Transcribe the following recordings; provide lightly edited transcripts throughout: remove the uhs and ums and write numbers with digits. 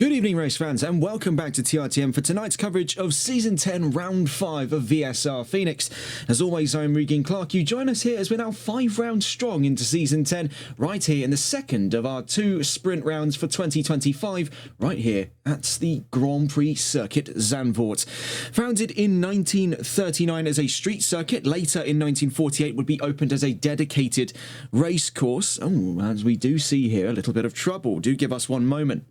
Good evening, race fans, and welcome back to TRTM for tonight's coverage of Season 10, Round 5 of VSR Phoenix. As always, I'm Regan Clark. You join us here as we're now 5 rounds strong into Season 10, right here in the second of our 2 sprint rounds for 2025, right here at the Grand Prix Circuit Zandvoort. Founded in 1939 as a street circuit, later in 1948 would be opened as a dedicated race course. Oh, as we do see here, a little bit of trouble. Do give us one moment.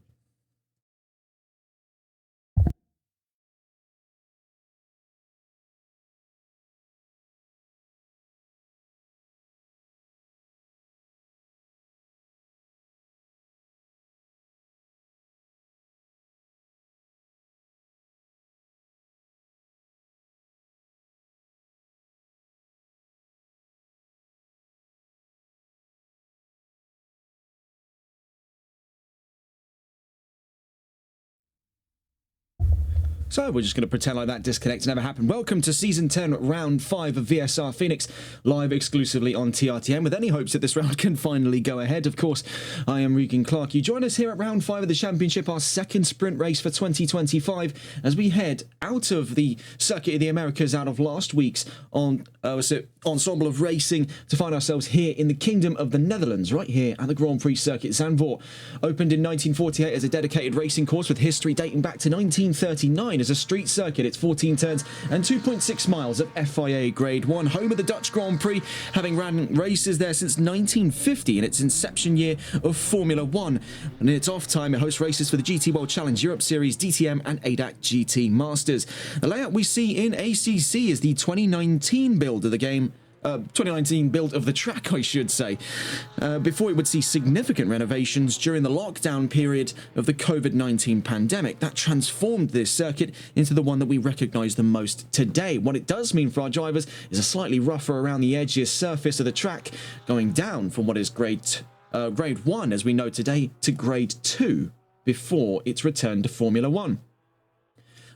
So we're just going to pretend like that disconnect never happened. Welcome to Season 10, Round 5 of VSR Phoenix, live exclusively on TRTM, with any hopes that this round can finally go ahead. Of course, I am Regan Clark. You join us here at Round 5 of the Championship, our second sprint race for 2025, as we head out of the Circuit of the Americas, out of last week's ensemble of racing, to find ourselves here in the Kingdom of the Netherlands, right here at the Grand Prix Circuit Zandvoort. Opened in 1948 as a dedicated racing course with history dating back to 1939 as a street circuit. It's 14 turns and 2.6 miles of FIA Grade 1, home of the Dutch Grand Prix, having ran races there since 1950 in its inception year of Formula 1. And in its off time, it hosts races for the GT World Challenge, Europe Series, DTM and ADAC GT Masters. The layout we see in ACC is the 2019 build of the game. 2019 build of the track, I should say, before it would see significant renovations during the lockdown period of the COVID-19 pandemic. That transformed this circuit into the one that we recognise the most today. What it does mean for our drivers is a slightly rougher around the edges surface of the track, going down from what is grade 1, as we know today, to grade 2 before its return to Formula 1.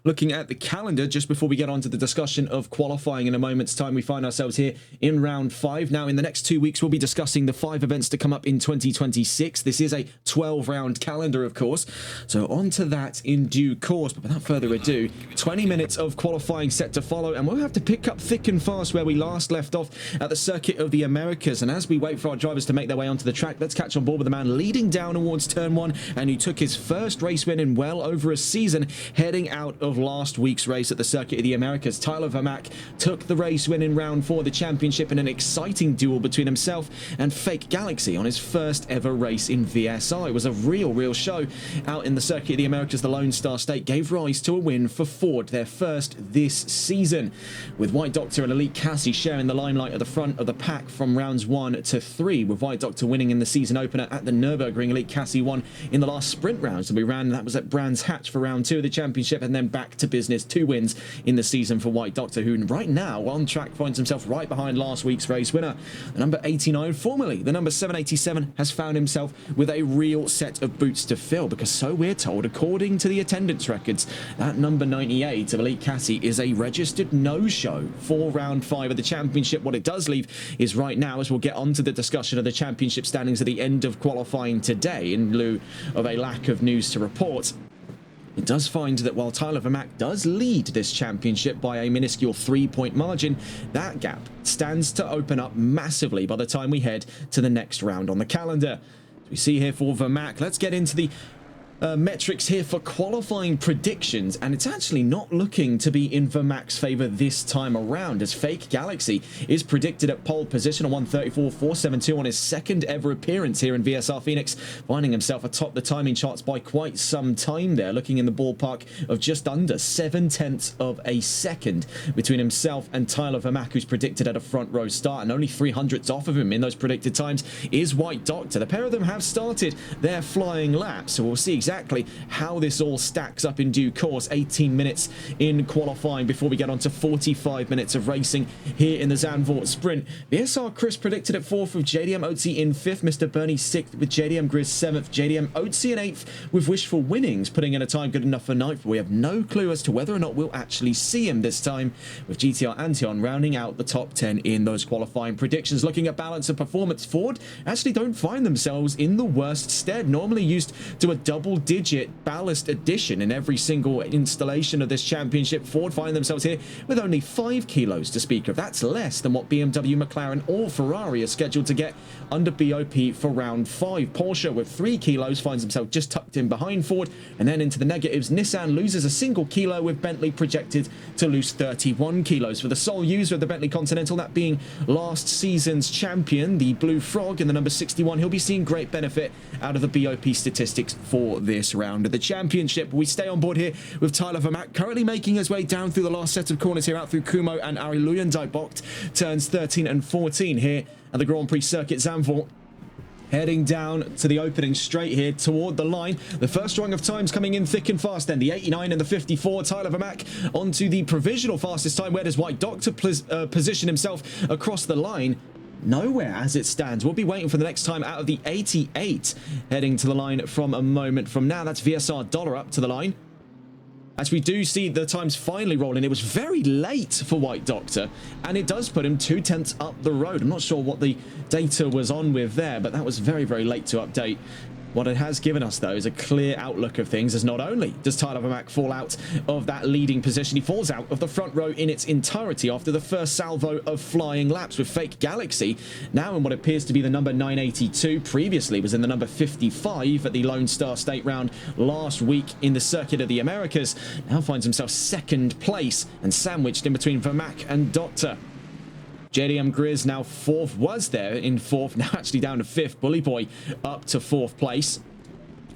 Looking at the calendar, just before we get on to the discussion of qualifying in a moment's time, we find ourselves here in round 5. Now, in the next 2 weeks, we'll be discussing the 5 events to come up in 2026. This is a 12-round calendar, of course, so on to that in due course. But without further ado, 20 minutes of qualifying set to follow, and we'll have to pick up thick and fast where we last left off at the Circuit of the Americas. And as we wait for our drivers to make their way onto the track, let's catch on board with the man leading down towards Turn 1, and who took his first race win in well over a season, heading out of last week's race at the Circuit of the Americas. Tyler Vermaak took the race win in round 4 of the championship in an exciting duel between himself and Fake Galaxy on his first ever race in VSR. It was a real show out in the Circuit of the Americas. The Lone Star State gave rise to a win for Ford, their first this season, with White Doctor and Elite Cassie sharing the limelight at the front of the pack from rounds 1 to 3, with White Doctor winning in the season opener at the Nürburgring. Elite Cassie won in the last sprint rounds that we ran. That was at Brands Hatch for round 2 of the championship, and then back to business. 2 wins in the season for White Doctor, who right now on track finds himself right behind last week's race winner. The number 89, formerly the number 787, has found himself with a real set of boots to fill, because so we're told, according to the attendance records, that number 98 of Elite Cassie is a registered no-show for round 5 of the championship. What it does leave is, right now, as we'll get onto the discussion of the championship standings at the end of qualifying today, in lieu of a lack of news to report, it does find that while Tyler Vermaak does lead this championship by a minuscule 3-point margin, that gap stands to open up massively by the time we head to the next round on the calendar. As we see here for Vermaak, let's get into the metrics here for qualifying predictions, and it's actually not looking to be in Vermaak's favor this time around, as Fake Galaxy is predicted at pole position on 1:34.472 on his second ever appearance here in VSR Phoenix, finding himself atop the timing charts by quite some time there, looking in the ballpark of just under 0.7 of a second between himself and Tyler Vermaak, who's predicted at a front row start, and only 300ths off of him in those predicted times is White Doctor. The pair of them have started their flying laps, so we'll see exactly how this all stacks up in due course. 18 minutes in qualifying before we get on to 45 minutes of racing here in the Zandvoort Sprint. VSR Chris predicted at 4th with JDM Otzi in 5th, Mr. Bernie 6th with JDM Grizz 7th, JDM Otzi in 8th with Wishful Winnings putting in a time good enough for 9th, but we have no clue as to whether or not we'll actually see him this time, with GTR Antion rounding out the top 10 in those qualifying predictions. Looking at balance of performance, Ford actually don't find themselves in the worst stead, normally used to a double single-digit ballast addition in every single installation of this championship. Ford find themselves here with only 5 kilos to speak of. That's less than what BMW, McLaren or Ferrari are scheduled to get under BOP for round 5. Porsche with 3 kilos finds himself just tucked in behind Ford, and then into the negatives, Nissan loses a single kilo, with Bentley projected to lose 31 kilos. For the sole user of the Bentley Continental, that being last season's champion, the Blue Frog in the number 61, he'll be seeing great benefit out of the BOP statistics for this round of the championship. We stay on board here with Tyler Vermaak, currently making his way down through the last set of corners here, out through Kumo and Ari Luyendijk, turns 13 and 14 here at the Grand Prix circuit Zandvoort. Heading down to the opening straight here toward the line. The first rung of times coming in thick and fast then. The 89 and the 54. Tyler Vermaak onto the provisional fastest time. Where does White Doctor position himself across the line? Nowhere as it stands. We'll be waiting for the next time out of the 88. Heading to the line from a moment from now. That's VSR Dollar up to the line. As we do see the times finally rolling, it was very late for White Doctor, and it does put him 2/10 up the road. I'm not sure what the data was on with there, but that was very, very late to update. What it has given us, though, is a clear outlook of things, as not only does Tyler Vermaak fall out of that leading position, he falls out of the front row in its entirety after the first salvo of flying laps, with Fake Galaxy now in what appears to be the number 982, previously was in the number 55 at the Lone Star State round last week in the Circuit of the Americas, now finds himself second place and sandwiched in between Vermaak and Doctor. JDM Grizz now fourth, was there in fourth, now actually down to fifth. Bully Boy up to fourth place.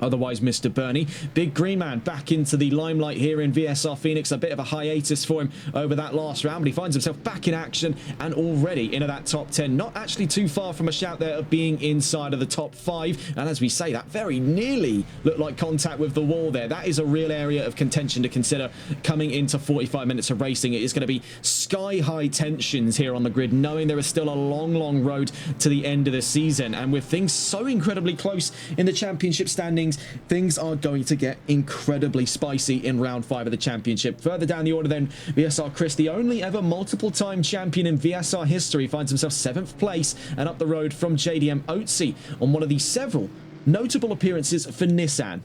Otherwise, Mr. Bernie. Big Green Man back into the limelight here in VSR Phoenix. A bit of a hiatus for him over that last round, but he finds himself back in action and already into that top 10. Not actually too far from a shout there of being inside of the top 5. And as we say, that very nearly looked like contact with the wall there. That is a real area of contention to consider coming into 45 minutes of racing. It is going to be sky-high tensions here on the grid, knowing there is still a long, long road to the end of the season. And with things so incredibly close in the championship standings, things are going to get incredibly spicy in round 5 of the championship. Further down the order then, VSR Chris, the only ever multiple-time champion in VSR history, finds himself 7th place and up the road from JDM Otzi on one of the several notable appearances for Nissan.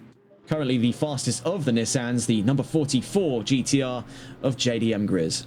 Currently the fastest of the Nissans, the number 44 GTR of JDM Grizz.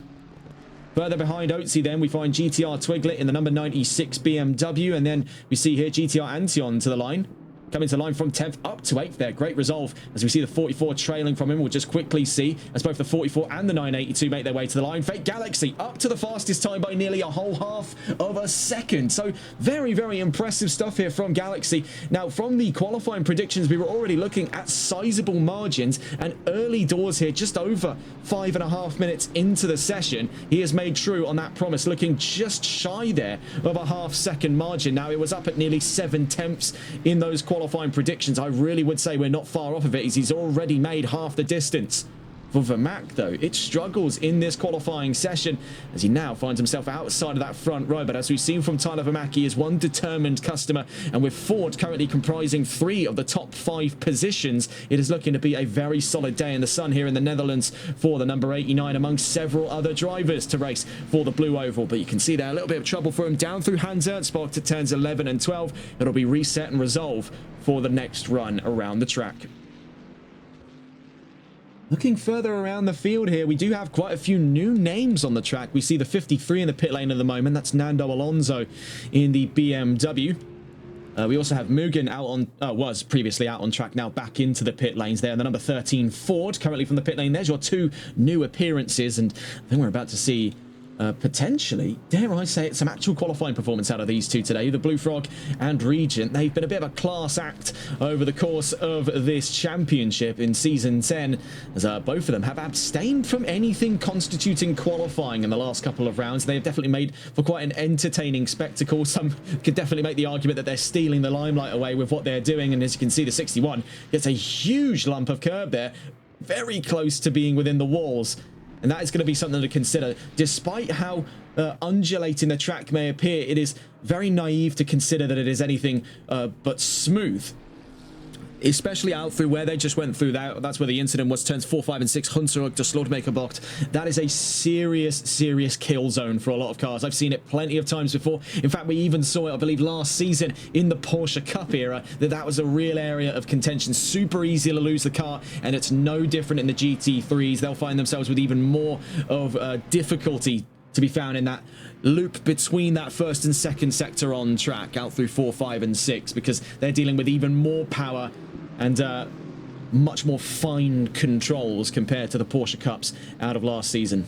Further behind Otzi then, we find GTR Twiglet in the number 96 BMW, and then we see here GTR Antion to the line. Coming to the line from 10th up to 8th there. Great resolve as we see the 44 trailing from him. We'll just quickly see as both the 44 and the 982 make their way to the line. Fake Galaxy up to the fastest time by nearly a whole half of a second. So very, very impressive stuff here from Galaxy. Now, from the qualifying predictions, we were already looking at sizable margins and early doors here, just over 5.5 minutes into the session. He has made true on that promise, looking just shy there of a half-second margin. Now, it was up at nearly 7/10 in those qualifying predictions. I really would say we're not far off of it, as he's already made half the distance. For Vermaak, though, it struggles in this qualifying session as he now finds himself outside of that front row. But as we've seen from Tyler Vermaak, he is one determined customer, and with Ford currently comprising 3 of the top 5 positions, it is looking to be a very solid day in the sun here in the Netherlands for the number 89, amongst several other drivers to race for the Blue Oval. But you can see there a little bit of trouble for him down through Hans Ernstbach to turns 11 and 12. It'll be reset and resolve for the next run around the track. Looking further around the field here, we do have quite a few new names on the track. We see the 53 in the pit lane at the moment. That's Nando Alonso in the BMW. We also have Mugen out on, was previously out on track, now back into the pit lanes there. And the number 13 Ford currently from the pit lane. There's your 2 new appearances, and I think we're about to see potentially, dare I say it, some actual qualifying performance out of these 2 today. The Blue Frog and Regent, they've been a bit of a class act over the course of this championship in Season 10, as both of them have abstained from anything constituting qualifying in the last couple of rounds. They have definitely made for quite an entertaining spectacle. Some could definitely make the argument that they're stealing the limelight away with what they're doing, and as you can see, the 61 gets a huge lump of curb there, very close to being within the walls. And that is going to be something to consider. Despite how undulating the track may appear, it is very naive to consider that it is anything but smooth. especially out through where they just went through. That's where the incident was. Turns 4, 5, and 6. Hunter to Slaughtermaker blocked. That is a serious kill zone for a lot of cars. I've seen it plenty of times before. In fact, we even saw it, I believe, last season in the Porsche Cup era, that was a real area of contention. Super easy to lose the car, and it's no different in the GT3s. They'll find themselves with even more of difficulty to be found in that loop between that first and second sector on track out through 4, 5, and 6, because they're dealing with even more power and much more fine controls compared to the Porsche Cups out of last season.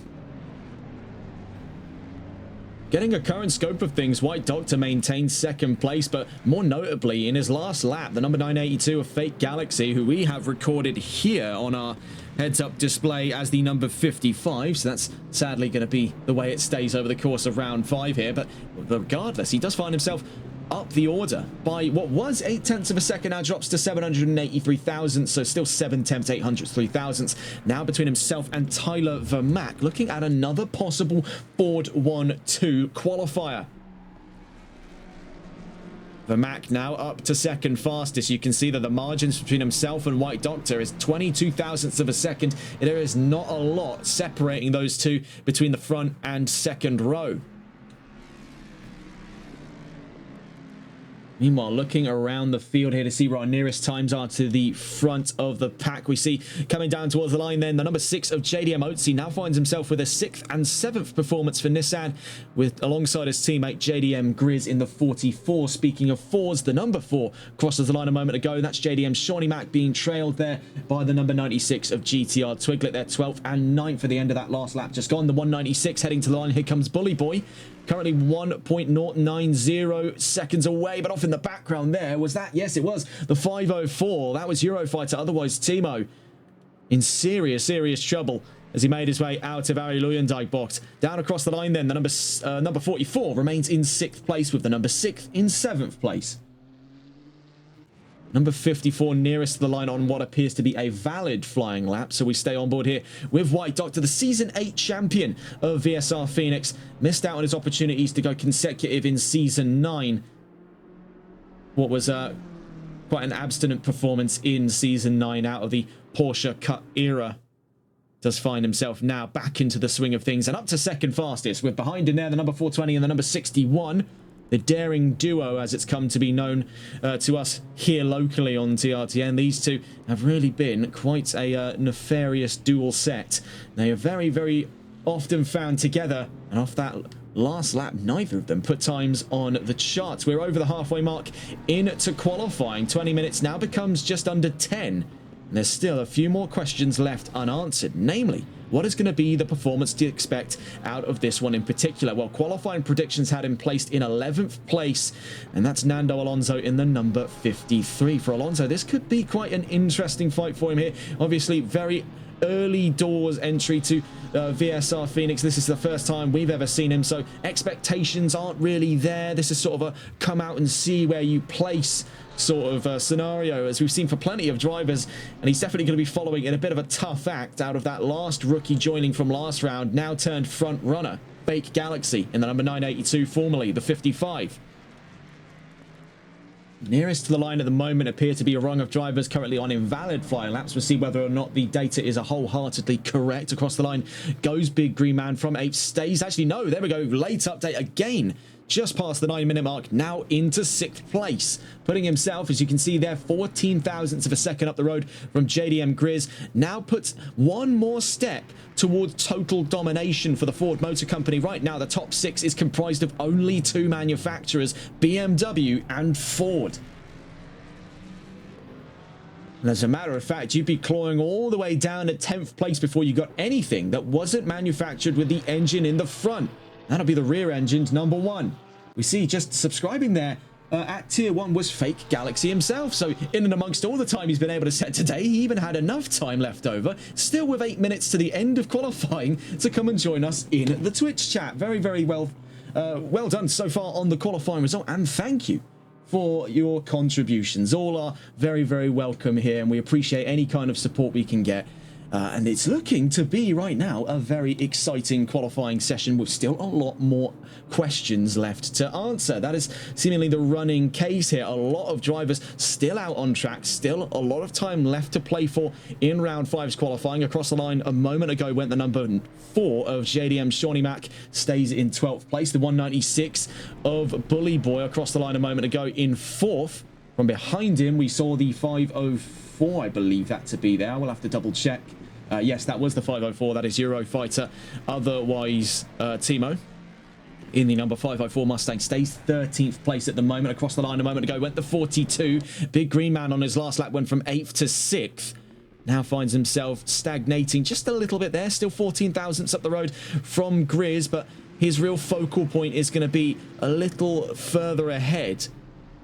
Getting a current scope of things, White Doctor maintains second place, but more notably in his last lap, the number 982 of Fake Galaxy, who we have recorded here on our heads-up display as the number 55, so that's sadly going to be the way it stays over the course of round 5 here, but regardless, he does find himself up the order by what was 0.8 of a second, now drops to 783 thousandths, so still 7/10, 803 thousandths. Now between himself and Tyler Vermack, looking at another possible Ford 1-2 qualifier. Vermack now up to second fastest. You can see that the margins between himself and White Doctor is 22 thousandths of a second. There is not a lot separating those two between the front and second row. Meanwhile, looking around the field here to see where our nearest times are to the front of the pack, we see coming down towards the line then, the number 6 of JDM Otzi now finds himself with a 6th and 7th performance for Nissan, with alongside his teammate JDM Grizz in the 44. Speaking of 4s, the number 4 crosses the line a moment ago, and that's JDM's Shawnee Mac being trailed there by the number 96 of GTR Twiglet, their 12th and 9th for the end of that last lap just gone. The 196 heading to the line. Here comes Bully Boy. Currently 1.090 seconds away, but off in the background there was that, yes, it was the 504. That was Eurofighter, otherwise Timo in serious trouble as he made his way out of Ari Luyendijk box. Down across the line then, the number 44 remains in 6th place, with the number 6 in 7th place. Number 54 nearest to the line on what appears to be a valid flying lap, so we stay on board here with White Doctor, the Season 8 champion of VSR Phoenix. Missed out on his opportunities to go consecutive in Season 9. What was quite an abstinent performance in Season 9 out of the Porsche Cup era. Does find himself now back into the swing of things and up to second fastest, with behind him there the number 420 and the number 61. The daring duo, as it's come to be known to us here locally on TRTN. These two have really been quite a nefarious dual set. They are very often found together, and off that last lap, neither of them put times on the charts. We're over the halfway mark into qualifying. 20 minutes now becomes just under 10. And there's still a few more questions left unanswered, namely, what is going to be the performance to expect out of this one in particular? Well, qualifying predictions had him placed in 11th place, and that's Nando Alonso in the number 53. For Alonso, this could be quite an interesting fight for him here. Obviously, very early doors entry to VSR Phoenix. This is the first time we've ever seen him, so expectations aren't really there. This is sort of a come out and see where you place sort of scenario, as we've seen for plenty of drivers, and he's definitely going to be following in a bit of a tough act out of that last rookie joining from last round, now turned front runner, Fake Galaxy in the number 982, formerly the 55. Nearest to the line at the moment appear to be a rung of drivers currently on invalid flying laps. We'll see whether or not the data is wholeheartedly correct. Across the line goes Big Green Man from 8, stays, actually no, there we go, late update again, just past the 9-minute mark, now into 6th place, putting himself, as you can see there, 14 thousandths of a second up the road from JDM Grizz. Now puts one more step towards total domination for the Ford Motor Company. Right now, the top 6 is comprised of only 2 manufacturers, BMW and Ford. And as a matter of fact, you'd be clawing all the way down at 10th place before you got anything that wasn't manufactured with the engine in the front. That'll be the rear engine's number 1. We see just subscribing there at tier 1 was Fake Galaxy himself. So in and amongst all the time he's been able to set today, he even had enough time left over, still with 8 minutes to the end of qualifying, to come and join us in the Twitch chat. Very well done so far on the qualifying result, and thank you for your contributions. All are very welcome here, and we appreciate any kind of support we can get. And it's looking to be right now a very exciting qualifying session with still a lot more questions left to answer. That is seemingly the running case here. A lot of drivers still out on track, still a lot of time left to play for in round 5's qualifying. Across the line a moment ago went the number 4 of JDM Shawnee Mack, stays in 12th place. The 196 of Bully Boy across the line a moment ago in 4th. From behind him we saw the 504, I believe that to be there. We'll have to double check. Yes, that was the 504. That is Eurofighter. Otherwise, Timo in the number 504 Mustang stays 13th place at the moment. Across the line a moment ago went the 42. Big Green Man on his last lap went from 8th to 6th. Now finds himself stagnating just a little bit there. Still 14 thousandths up the road from Grizz, but his real focal point is going to be a little further ahead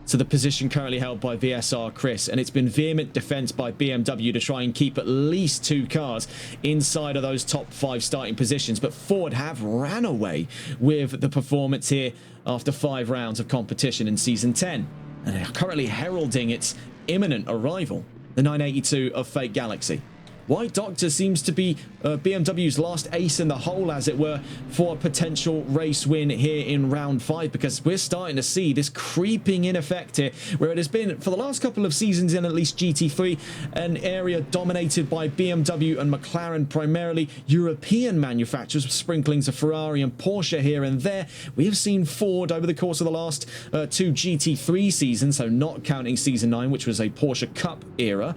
to the position currently held by VSR Chris, and it's been vehement defense by BMW to try and keep at least 2 cars inside of those top 5 starting positions. But Ford have ran away with the performance here after 5 rounds of competition in Season 10, and are currently heralding its imminent arrival, the 982 of Fake Galaxy. White Doctor seems to be BMW's last ace in the hole, as it were, for a potential race win here in round 5, because we're starting to see this creeping in effect here, where it has been for the last couple of seasons in at least GT3 an area dominated by BMW and McLaren, primarily European manufacturers, with sprinklings of Ferrari and Porsche here and there. We have seen Ford over the course of the last 2 GT3 seasons, so not counting season 9, which was a Porsche Cup era.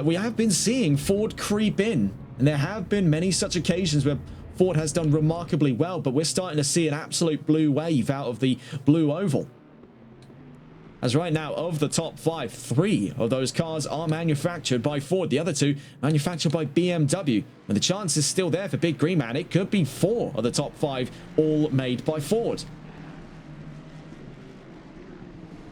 We have been seeing Ford creep in, and there have been many such occasions where Ford has done remarkably well, but we're starting to see an absolute blue wave out of the blue oval. As right now, of the top 5, 3 of those cars are manufactured by Ford. The other 2 manufactured by BMW. And the chance is still there for Big Green Man. It could be 4 of the top 5 all made by Ford.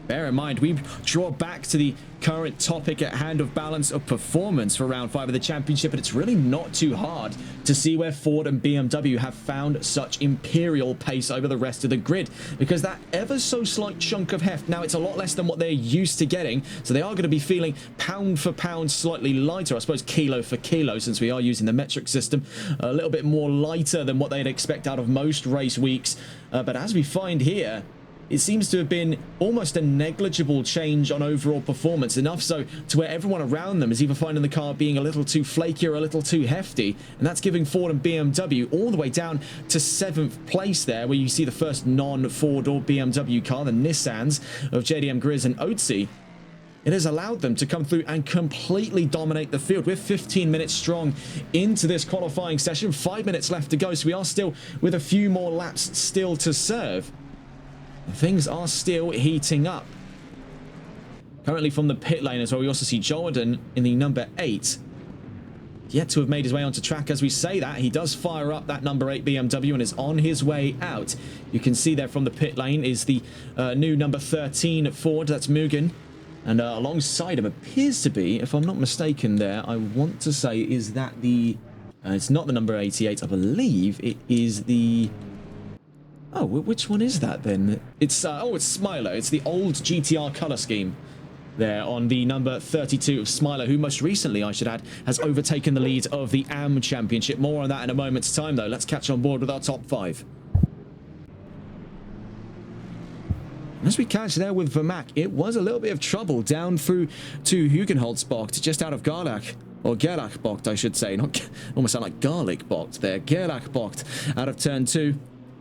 Bear in mind, we draw back to the current topic at hand of balance of performance for round 5 of the championship, and it's really not too hard to see where Ford and BMW have found such imperial pace over the rest of the grid, because that ever so slight chunk of heft, now it's a lot less than what they're used to getting, so they are going to be feeling pound for pound slightly lighter, I suppose kilo for kilo, since we are using the metric system, a little bit more lighter than what they'd expect out of most race weeks. But as we find here, it seems to have been almost a negligible change on overall performance, enough so to where everyone around them is either finding the car being a little too flaky or a little too hefty, and that's giving Ford and BMW all the way down to 7th place there, where you see the first non-Ford or BMW car, the Nissans of JDM Grizz and Otzi. It has allowed them to come through and completely dominate the field. We're 15 minutes strong into this qualifying session, 5 minutes left to go, so we are still with a few more laps still to serve. Things are still heating up. Currently from the pit lane as well, we also see Jordan in the number 8. Yet to have made his way onto track. As we say that, he does fire up that number 8 BMW and is on his way out. You can see there from the pit lane is the new number 13 Ford, that's Mugen. And alongside him appears to be, if I'm not mistaken there, I want to say, is that the... it's not the number 88, I believe it is the... Oh, which one is that then? It's it's Smiler. It's the old GTR color scheme there on the number 32 of Smiler, who most recently, I should add, has overtaken the lead of the AM Championship. More on that in a moment's time, though. Let's catch on board with our top 5. As we catch there with Vermac, it was a little bit of trouble down through to Hugenholzbocht, just out of Garlach. Or Gerlachbocht, I should say. Not almost sound like garlic bocht there. Gerlachbocht out of turn 2.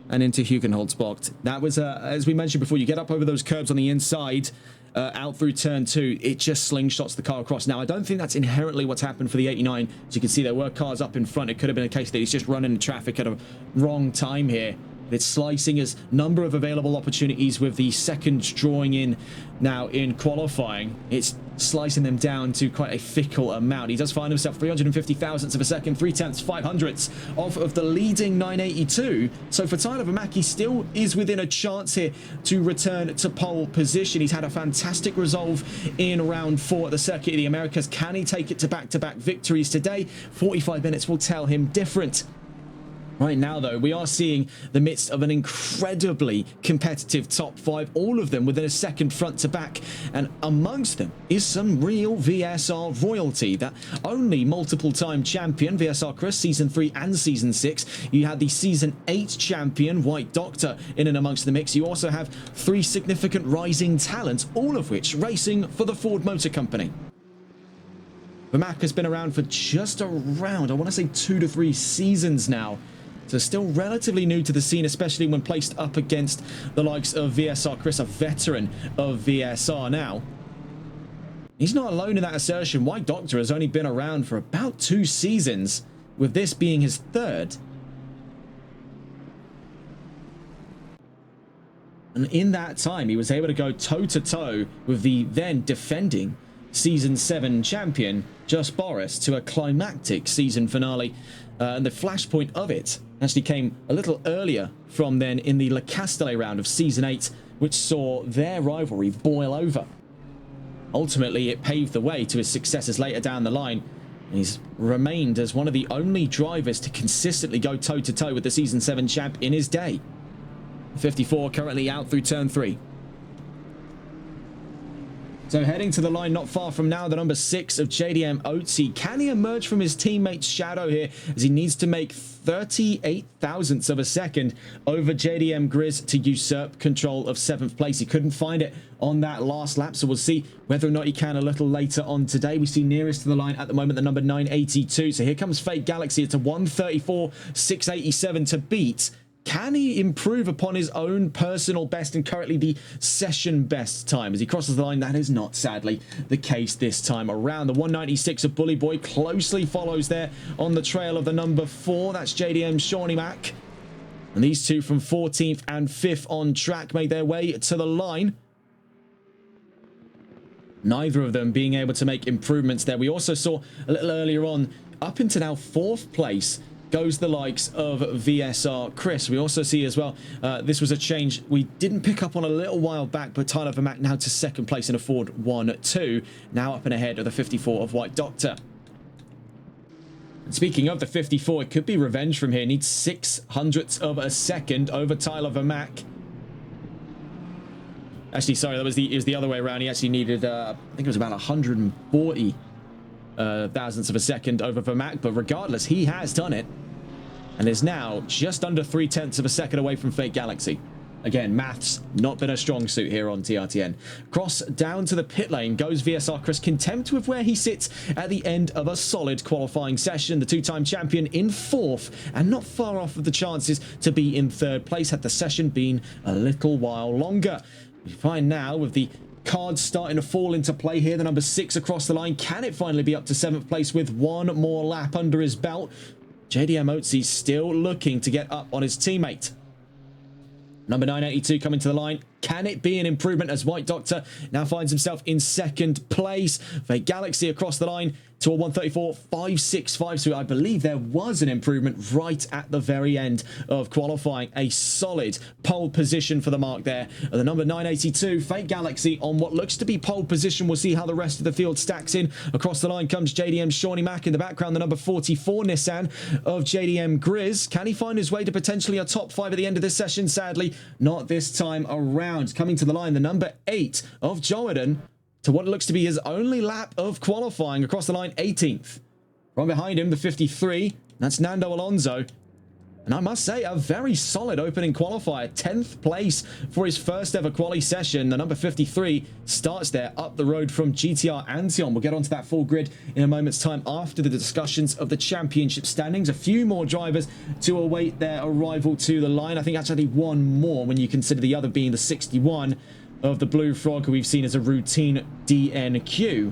And into Hugenholzbocht. That was, as we mentioned before, you get up over those curbs on the inside, out through turn 2, it just slingshots the car across. Now, I don't think that's inherently what's happened for the 89. As you can see, there were cars up in front. It could have been a case that he's just running into traffic at a wrong time here. It's slicing his number of available opportunities with the second drawing in now in qualifying. It's slicing them down to quite a fickle amount. He does find himself 350 thousandths of a second, 3/10, 500ths off of the leading 982. So for Tyler Vermack, he still is within a chance here to return to pole position. He's had a fantastic resolve in round 4 at the Circuit of the Americas. Can he take it to back-to-back victories today? 45 minutes will tell him different. Right now, though, we are seeing the midst of an incredibly competitive top 5, all of them within a second front to back, and amongst them is some real VSR royalty. That only multiple-time champion, VSR Chris, Season 3 and Season 6. You had the Season 8 champion, White Doctor, in and amongst the mix. You also have 3 significant rising talents, all of which racing for the Ford Motor Company. The map has been around for just around, I want to say 2 to 3 seasons now. So still relatively new to the scene, especially when placed up against the likes of VSR Chris, a veteran of VSR now. He's not alone in that assertion. White Doctor has only been around for about 2 seasons, with this being his 3rd. And in that time, he was able to go toe-to-toe with the then defending Season 7 champion, Just Boris, to a climactic season finale. And the flashpoint of it actually came a little earlier from then in the Le Castellet round of Season 8, which saw their rivalry boil over. Ultimately, it paved the way to his successes later down the line. He's remained as one of the only drivers to consistently go toe-to-toe with the Season 7 champ in his day. 54 currently out through turn 3. So heading to the line not far from now, the number 6 of JDM Otzi. Can he emerge from his teammate's shadow here, as he needs to make 38 thousandths of a second over JDM Grizz to usurp control of 7th place. He couldn't find it on that last lap, so we'll see whether or not he can a little later on today. We see nearest to the line at the moment the number 982. So here comes Fake Galaxy. It's a 134.687 to beat. Can he improve upon his own personal best and currently the session best time? As he crosses the line, that is not, sadly, the case this time around. The 196 of Bully Boy closely follows there on the trail of the number 4. That's JDM Shawnee Mac. And these two from 14th and 5th on track made their way to the line. Neither of them being able to make improvements there. We also saw a little earlier on, up into now 4th place, goes the likes of VSR Chris. We also see as well, this was a change we didn't pick up on a little while back, but Tyler Vermack now to 2nd place in a Ford 1-2, now up and ahead of the 54 of White Doctor. And speaking of the 54, it could be revenge from here. Needs 0.06 of a second over Tyler Vermack. Actually, sorry, it was the other way around. He actually needed, I think it was about 140 thousandths of a second over Vermack, but regardless, he has done it and is now just under 0.3 of a second away from Fake Galaxy. Again, maths not been a strong suit here on TRTN. Cross down to the pit lane goes VSR Chris, content with where he sits at the end of a solid qualifying session. The 2-time champion in 4th and not far off of the chances to be in 3rd place had the session been a little while longer. We find now with the cards starting to fall into play here, the number 6 across the line. Can it finally be up to 7th place with one more lap under his belt? JDM Otzi still looking to get up on his teammate. Number 982 coming to the line. Can it be an improvement as White Doctor now finds himself in 2nd place? Fake Galaxy across the line to a 134.565. So I believe there was an improvement right at the very end of qualifying. A solid pole position for the mark there. The number 982, Fake Galaxy on what looks to be pole position. We'll see how the rest of the field stacks in. Across the line comes JDM Shawnee Mac. In the background, the number 44 Nissan of JDM Grizz. Can he find his way to potentially a top 5 at the end of this session? Sadly, not this time around. Coming to the line, the number 8 of Jordan to what looks to be his only lap of qualifying. Across the line, 18th. From behind him, the 53. That's Nando Alonso. And I must say, a very solid opening qualifier. 10th place for his first ever quali session. The number 53 starts there up the road from GTR Antion. We'll get onto that full grid in a moment's time after the discussions of the championship standings. A few more drivers to await their arrival to the line. I think actually one more when you consider the other being the 61 of the Blue Frog, who we've seen as a routine DNQ.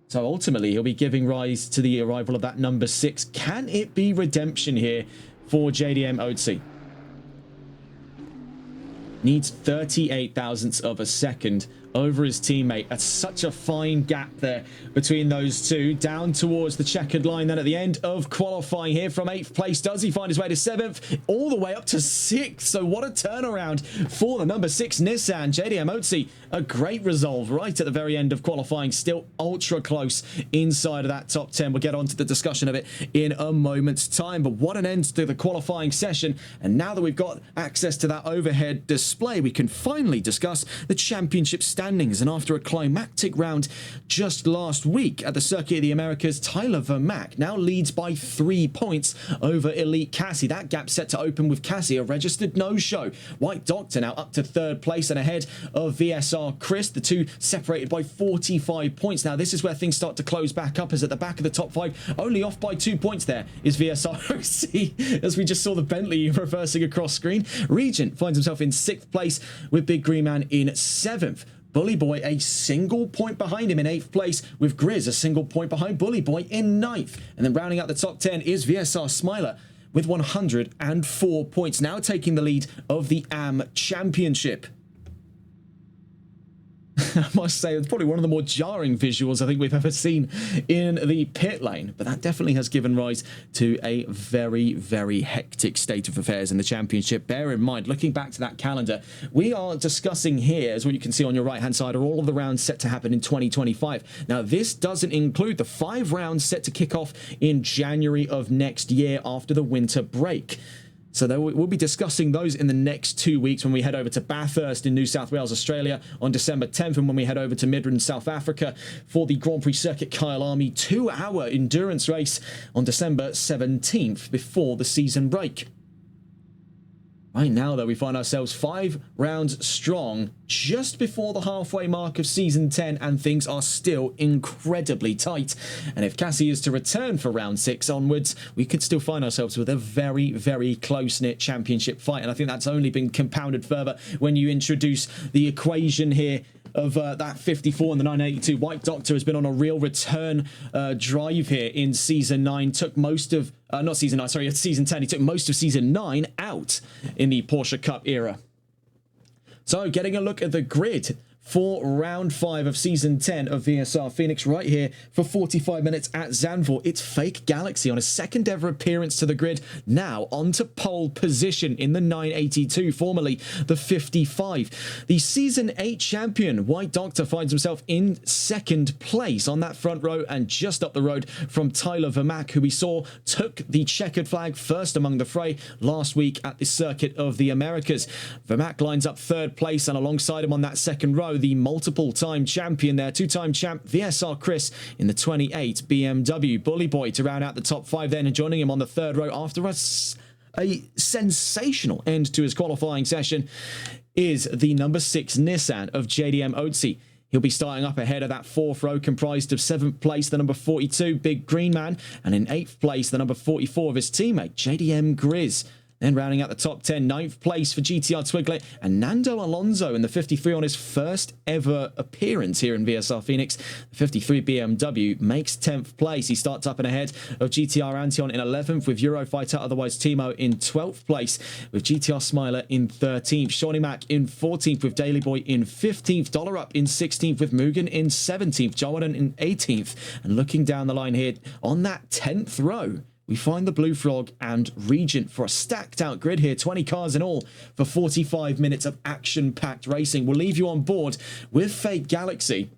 So ultimately, he'll be giving rise to the arrival of that number 6. Can it be redemption here for JDM Otzi? Needs 38 thousandths of a second over his teammate. That's such a fine gap there between those two. Down towards the checkered line then at the end of qualifying here from 8th place. Does he find his way to 7th? All the way up to 6th. So what a turnaround for the number 6 Nissan. JDM Otzi, a great resolve right at the very end of qualifying. Still ultra close inside of that top 10. We'll get on to the discussion of it in a moment's time. But what an end to the qualifying session. And now that we've got access to that overhead display, we can finally discuss the championship standings. And after a climactic round just last week at the Circuit of the Americas, Tyler Vermack now leads by 3 points over Elite Cassie. That gap set to open with Cassie, a registered no-show. White Doctor now up to 3rd place and ahead of VSR Chris. The two separated by 45 points. Now this is where things start to close back up, as at the back of the top 5, only off by 2 points there is VSR OC, as we just saw the Bentley reversing across screen. Regent finds himself in 6th place with Big Green Man in 7th. Bully Boy a single point behind him in 8th place, with Grizz a single point behind Bully Boy in 9th. And then rounding out the top 10 is VSR Smiler with 104 points, now taking the lead of the AM Championship. I must say, it's probably one of the more jarring visuals I think we've ever seen in the pit lane, but that definitely has given rise to a very, very hectic state of affairs in the championship. Bear in mind, looking back to that calendar, we are discussing here, as what you can see on your right hand side, are all of the rounds set to happen in 2025. Now this doesn't include the 5 rounds set to kick off in January of next year after the winter break. So we'll be discussing those in the next 2 weeks when we head over to Bathurst in New South Wales, Australia on December 10th, and when we head over to Midrand, South Africa for the Grand Prix Circuit Kyle Army 2-hour endurance race on December 17th before the season break. Right now, though, we find ourselves 5 rounds strong just before the halfway mark of Season 10, and things are still incredibly tight. And if Cassie is to return for round 6 onwards, we could still find ourselves with a very, very close-knit championship fight. And I think that's only been compounded further when you introduce the equation here of that 54 and the 982. White Doctor has been on a real return drive here in Season 9. Took most of, not Season 9, sorry, it's Season 10. He took most of Season 9 out in the Porsche Cup era. So getting a look at the grid for round 5 of Season 10 of VSR Phoenix right here for 45 minutes at Zandvoort. It's Fake Galaxy on a second ever appearance to the grid, now onto pole position in the 982, formerly the 55. The Season 8 champion, White Doctor, finds himself in 2nd place on that front row and just up the road from Tyler Vermack, who we saw took the checkered flag first among the fray last week at the Circuit of the Americas. Vermack lines up 3rd place, and alongside him on that second row, the multiple-time champion there, 2-time champ VSR Chris in the 28 BMW. Bully Boy to round out the top 5 then, and joining him on the 3rd row after a sensational end to his qualifying session is the number 6 Nissan of JDM Otzi. He'll be starting up ahead of that 4th row, comprised of 7th place, the number 42, Big Green Man, and in 8th place, the number 44 of his teammate, JDM Grizz. Then rounding out the top 10, 9th place for GTR Twiglet and Nando Alonso in the 53 on his first ever appearance here in VSR Phoenix. The 53 BMW makes 10th place. He starts up and ahead of GTR Antion in 11th, with Eurofighter, otherwise Timo, in 12th place, with GTR Smiler in 13th. Shawnee Mac in 14th, with Daily Boy in 15th. Dollar Up in 16th, with Mugen in 17th. Jordan in 18th. And looking down the line here, on that 10th row, we find the Blue Frog and Regent for a stacked out grid here, 20 cars in all for 45 minutes of action-packed racing. We'll leave you on board with Fake Galaxy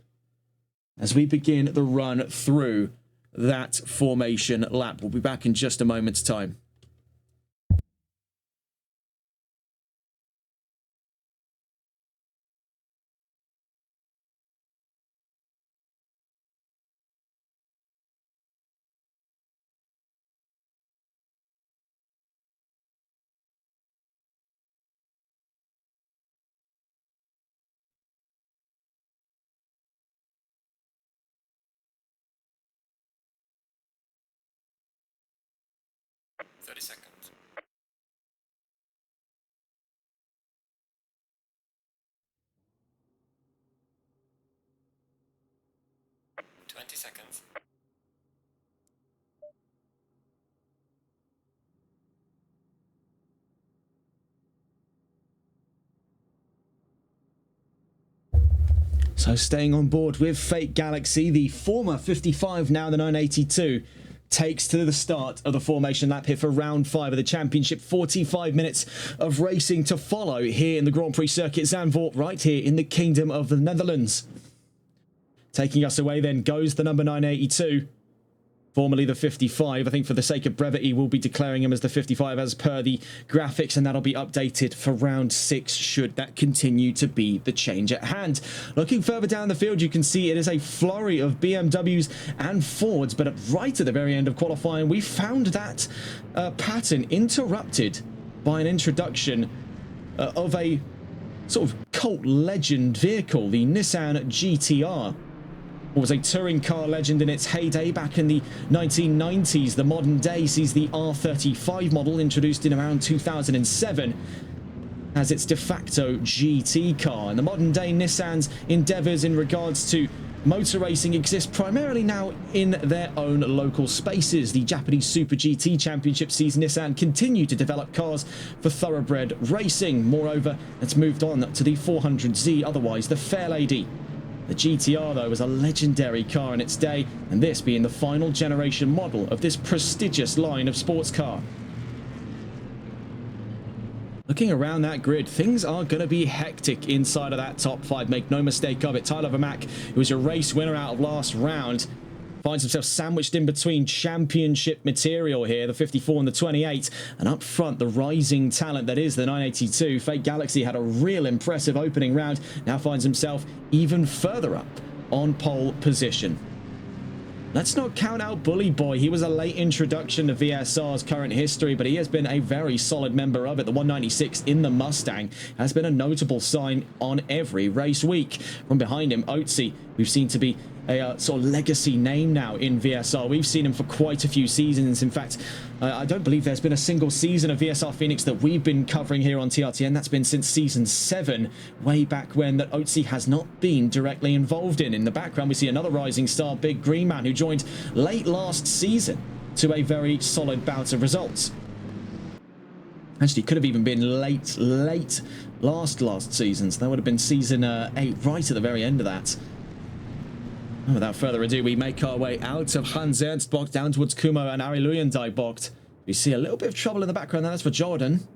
as we begin the run through that formation lap. We'll be back in just a moment's time. Seconds. 20 seconds. So staying on board with Fate Galaxy, the former 55, now the 982, takes to the start of the formation lap here for round 5 of the championship. 45 minutes of racing to follow here in the Grand Prix circuit Zandvoort, right here in the Kingdom of the Netherlands. Taking us away then goes the number 982. Formerly the 55. I think for the sake of brevity, we'll be declaring him as the 55 as per the graphics, and that'll be updated for round 6 should that continue to be the change at hand. Looking further down the field, you can see it is a flurry of BMWs and Fords, but right at the very end of qualifying, we found that pattern interrupted by an introduction of a sort of cult legend vehicle, the Nissan GTR. Was a touring car legend in its heyday back in the 1990s. The modern day sees the R35 model, introduced in around 2007, as its de facto GT car. And the modern day Nissan's endeavours in regards to motor racing exist primarily now in their own local spaces. The Japanese Super GT Championship sees Nissan continue to develop cars for thoroughbred racing. Moreover, it's moved on to the 400Z, otherwise the Fair Lady. The GTR, though, was a legendary car in its day, and this being the final generation model of this prestigious line of sports car. Looking around that grid, things are going to be hectic inside of that top 5. Make no mistake of it. Tyler Vermack, who was a race winner out of last round, finds himself sandwiched in between championship material here, the 54 and the 28. And up front, the rising talent that is the 982. Fate Galaxy had a real impressive opening round. Now finds himself even further up on pole position. Let's not count out Bully Boy. He was a late introduction to VSR's current history, but he has been a very solid member of it. The 196 in the Mustang has been a notable sign on every race week. From behind him, Otzi, we've seen to be a sort of legacy name now in VSR. We've seen him for quite a few seasons. In fact, I don't believe there's been a single season of VSR Phoenix that we've been covering here on TRTN. That's been since season 7, way back when, that Otzi has not been directly involved in. In the background, we see another rising star, Big Green Man, who joined late last season to a very solid bout of results. Actually, could have even been late last season. So that would have been season 8, right at the very end of that. And without further ado, we make our way out of Hans Ernst Bocht down towards Kumo and Ari Luyendijk Bocht. We see a little bit of trouble in the background. That's for Jordan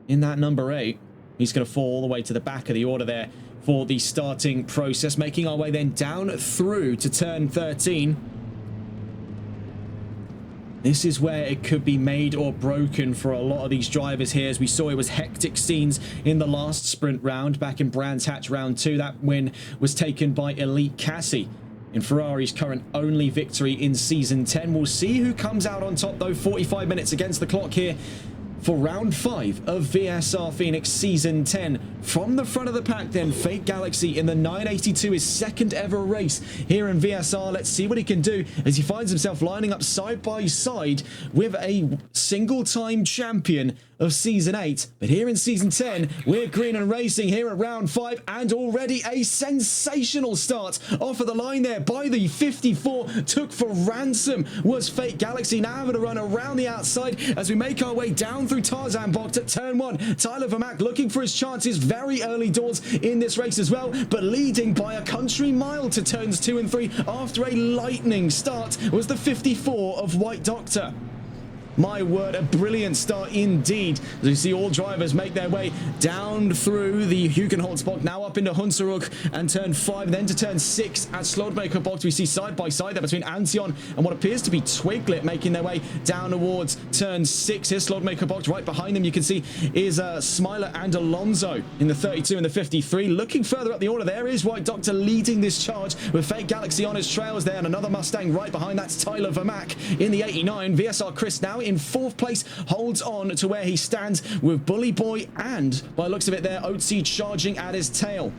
in that number 8. He's going to fall all the way to the back of the order there for the starting process. Making our way then down through to turn 13. This is where it could be made or broken for a lot of these drivers here. As we saw, it was hectic scenes in the last sprint round back in Brands Hatch round 2. That win was taken by Elite Cassie in Ferrari's current only victory in season 10. We'll see who comes out on top, though. 45 minutes against the clock here for round 5 of VSR Phoenix season 10. From the front of the pack then, Fate Galaxy in the 982, his second ever race here in VSR. Let's see what he can do as he finds himself lining up side by side with a single-time champion of season 8. But here in season 10, we're green and racing here at round 5, and already a sensational start off of the line there by the 54. Took for ransom was Fate Galaxy. Now having to run around the outside as we make our way down through Tarzan Bocht at turn 1. Tyler Vermack looking for his chances very early doors in this race as well, but leading by a country mile to turns 2 and 3 after a lightning start was the 54 of White Doctor. My word, a brilliant start indeed. As you see all drivers make their way down through the Hugenholzbocht, now up into Hunsrück and turn 5, then to turn 6 at Slotmakerbocht. We see side by side there between Antion and what appears to be Twiglet making their way down towards turn 6. Here's Slotmakerbocht. Right behind them you can see is Smiler and Alonso in the 32 and the 53. Looking further up the order, there is White Doctor leading this charge with Fate Galaxy on his trails there, and another Mustang right behind. That's Tyler Vermack in the 89. VSR Chris now in 4th place, holds on to where he stands with Bully Boy and, by the looks of it there, Otzi charging at his tail.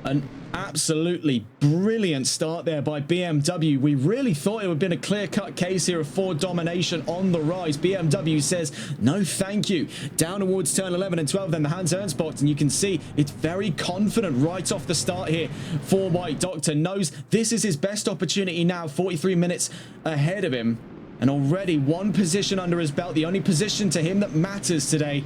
An absolutely brilliant start there by BMW. We really thought it would have been a clear-cut case here of Ford domination on the rise. BMW says no thank you. Down towards turn 11 and 12 then the Hans Ernst box, and you can see it's very confident right off the start here for White Doctor. Knows this is his best opportunity now, 43 minutes ahead of him, and already one position under his belt. The only position to him that matters today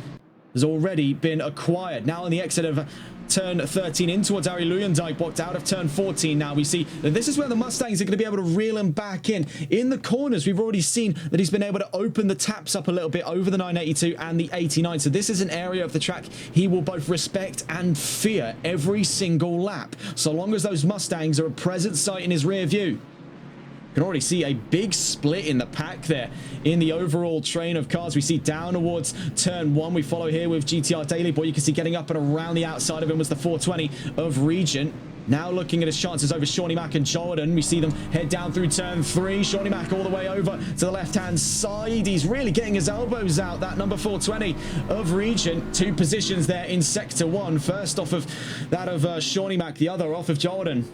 has already been acquired. Now on the exit of turn 13 in towards Ari Luyendijk, blocked out of turn 14. Now we see that this is where the Mustangs are going to be able to reel him back in. In the corners, we've already seen that he's been able to open the taps up a little bit over the 982 and the 89. So this is an area of the track he will both respect and fear every single lap, so long as those Mustangs are a present sight in his rear view. You can already see a big split in the pack there in the overall train of cars. We see down towards turn 1. We follow here with GTR Daily Boy. You can see getting up and around the outside of him was the 420 of Regent. Now looking at his chances over Shawnee Mack and Jordan. We see them head down through turn 3. Shawnee Mack all the way over to the left-hand side. He's really getting his elbows out, that number 420 of Regent. 2 positions there in sector 1. First off of that of Shawnee Mack, the other off of Jordan.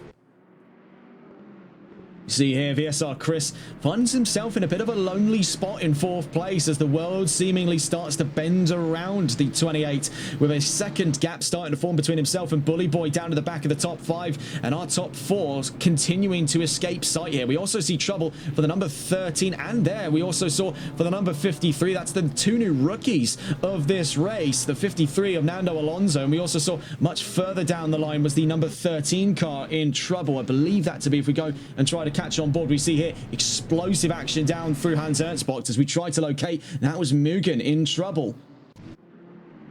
See here, VSR Chris finds himself in a bit of a lonely spot in 4th place as the world seemingly starts to bend around the 28, with a second gap starting to form between himself and Bully Boy down to the back of the top 5, and our top 4 continuing to escape sight here. We also see trouble for the number 13, and there we also saw for the number 53. That's the 2 new rookies of this race, the 53 of Nando Alonso, and we also saw much further down the line was the number 13 car in trouble. I believe that to be, if we go and try to catch on board, we see here explosive action down through Hans Ernst's box as we try to locate. That was Mugen in trouble.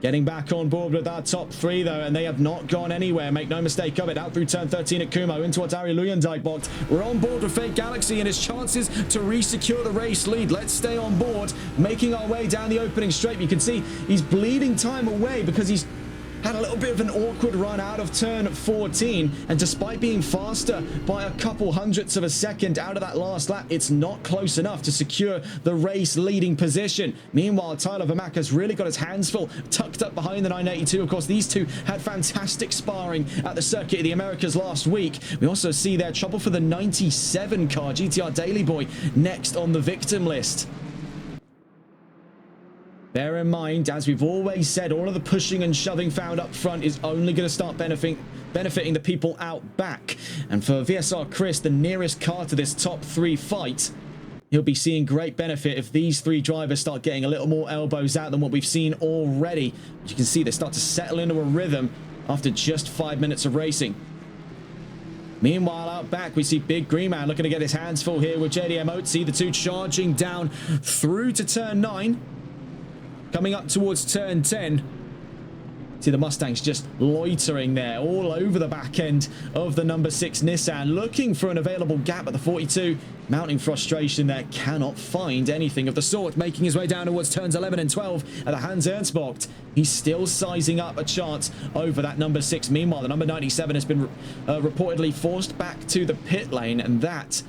Getting back on board with our top 3 though, and they have not gone anywhere. Make no mistake of it. Out through turn 13 at Kumo in towards Ari Luyendijk box. We're on board with Fake Galaxy and his chances to re-secure the race lead. Let's stay on board, making our way down the opening straight. You can see he's bleeding time away because he's had a little bit of an awkward run out of turn 14, and despite being faster by a couple hundredths of a second out of that last lap, it's not close enough to secure the race leading position. Meanwhile, Tyler Vermack has really got his hands full, tucked up behind the 982. Of course, these two had fantastic sparring at the Circuit of the Americas last week. We also see their trouble for the 97 car, GTR Daily Boy, next on the victim list. Bear in mind, as we've always said, all of the pushing and shoving found up front is only going to start benefiting the people out back. And for VSR Chris, the nearest car to this top 3 fight, he'll be seeing great benefit if these 3 drivers start getting a little more elbows out than what we've seen already. As you can see, they start to settle into a rhythm after just 5 minutes of racing. Meanwhile, out back, we see Big Green Man looking to get his hands full here with JDM Otzi, the 2 charging down through to turn 9. Coming up towards turn 10, see the Mustangs just loitering there all over the back end of the number 6 Nissan, looking for an available gap at the 42. Mounting frustration there, cannot find anything of the sort. Making his way down towards turns 11 and 12 at the Hans Ernst box. He's still sizing up a chance over that number 6. Meanwhile, the number 97 has been reportedly forced back to the pit lane, and that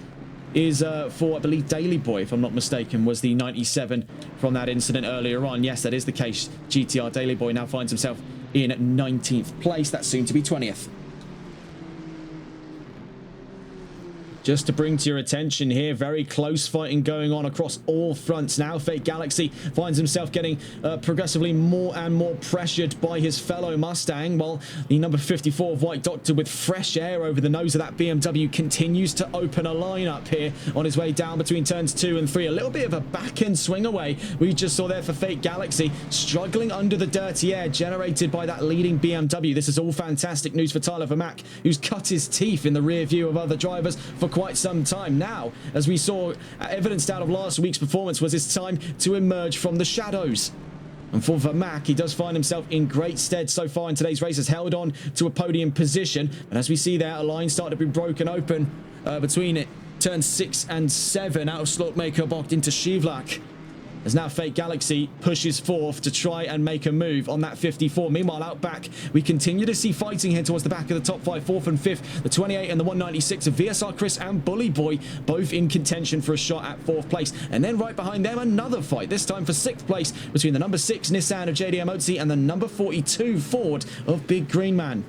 is for, I believe, Daily Boy, if I'm not mistaken, was the 97 from that incident earlier on. Yes, that is the case. GTR Daily Boy now finds himself in 19th place. That's soon to be 20th. Just to bring to your attention here, very close fighting going on across all fronts now. Fake Galaxy finds himself getting progressively more and more pressured by his fellow Mustang, while the number 54 of White Doctor, with fresh air over the nose of that BMW, continues to open a line up here on his way down between turns 2 and 3. A little bit of a back-end swing away we just saw there for Fake Galaxy, struggling under the dirty air generated by that leading BMW. This is all fantastic news for Tyler Vermack, who's cut his teeth in the rear view of other drivers for quite some time now. As we saw evidenced out of last week's performance, was his time to emerge from the shadows. And for Vermack, he does find himself in great stead so far in today's race, has held on to a podium position. And as we see there, a line started to be broken open between turns 6 and 7 out of Slotmaker Bocht into Shivlak. As now Fake Galaxy pushes 4th to try and make a move on that 54. Meanwhile, out back, we continue to see fighting here towards the back of the top 5, 4th and 5th. The 28 and the 196 of VSR Chris and Bully Boy, both in contention for a shot at 4th place. And then right behind them, another fight, this time for 6th place, between the number 6 Nissan of JDM Otzi and the number 42 Ford of Big Green Man.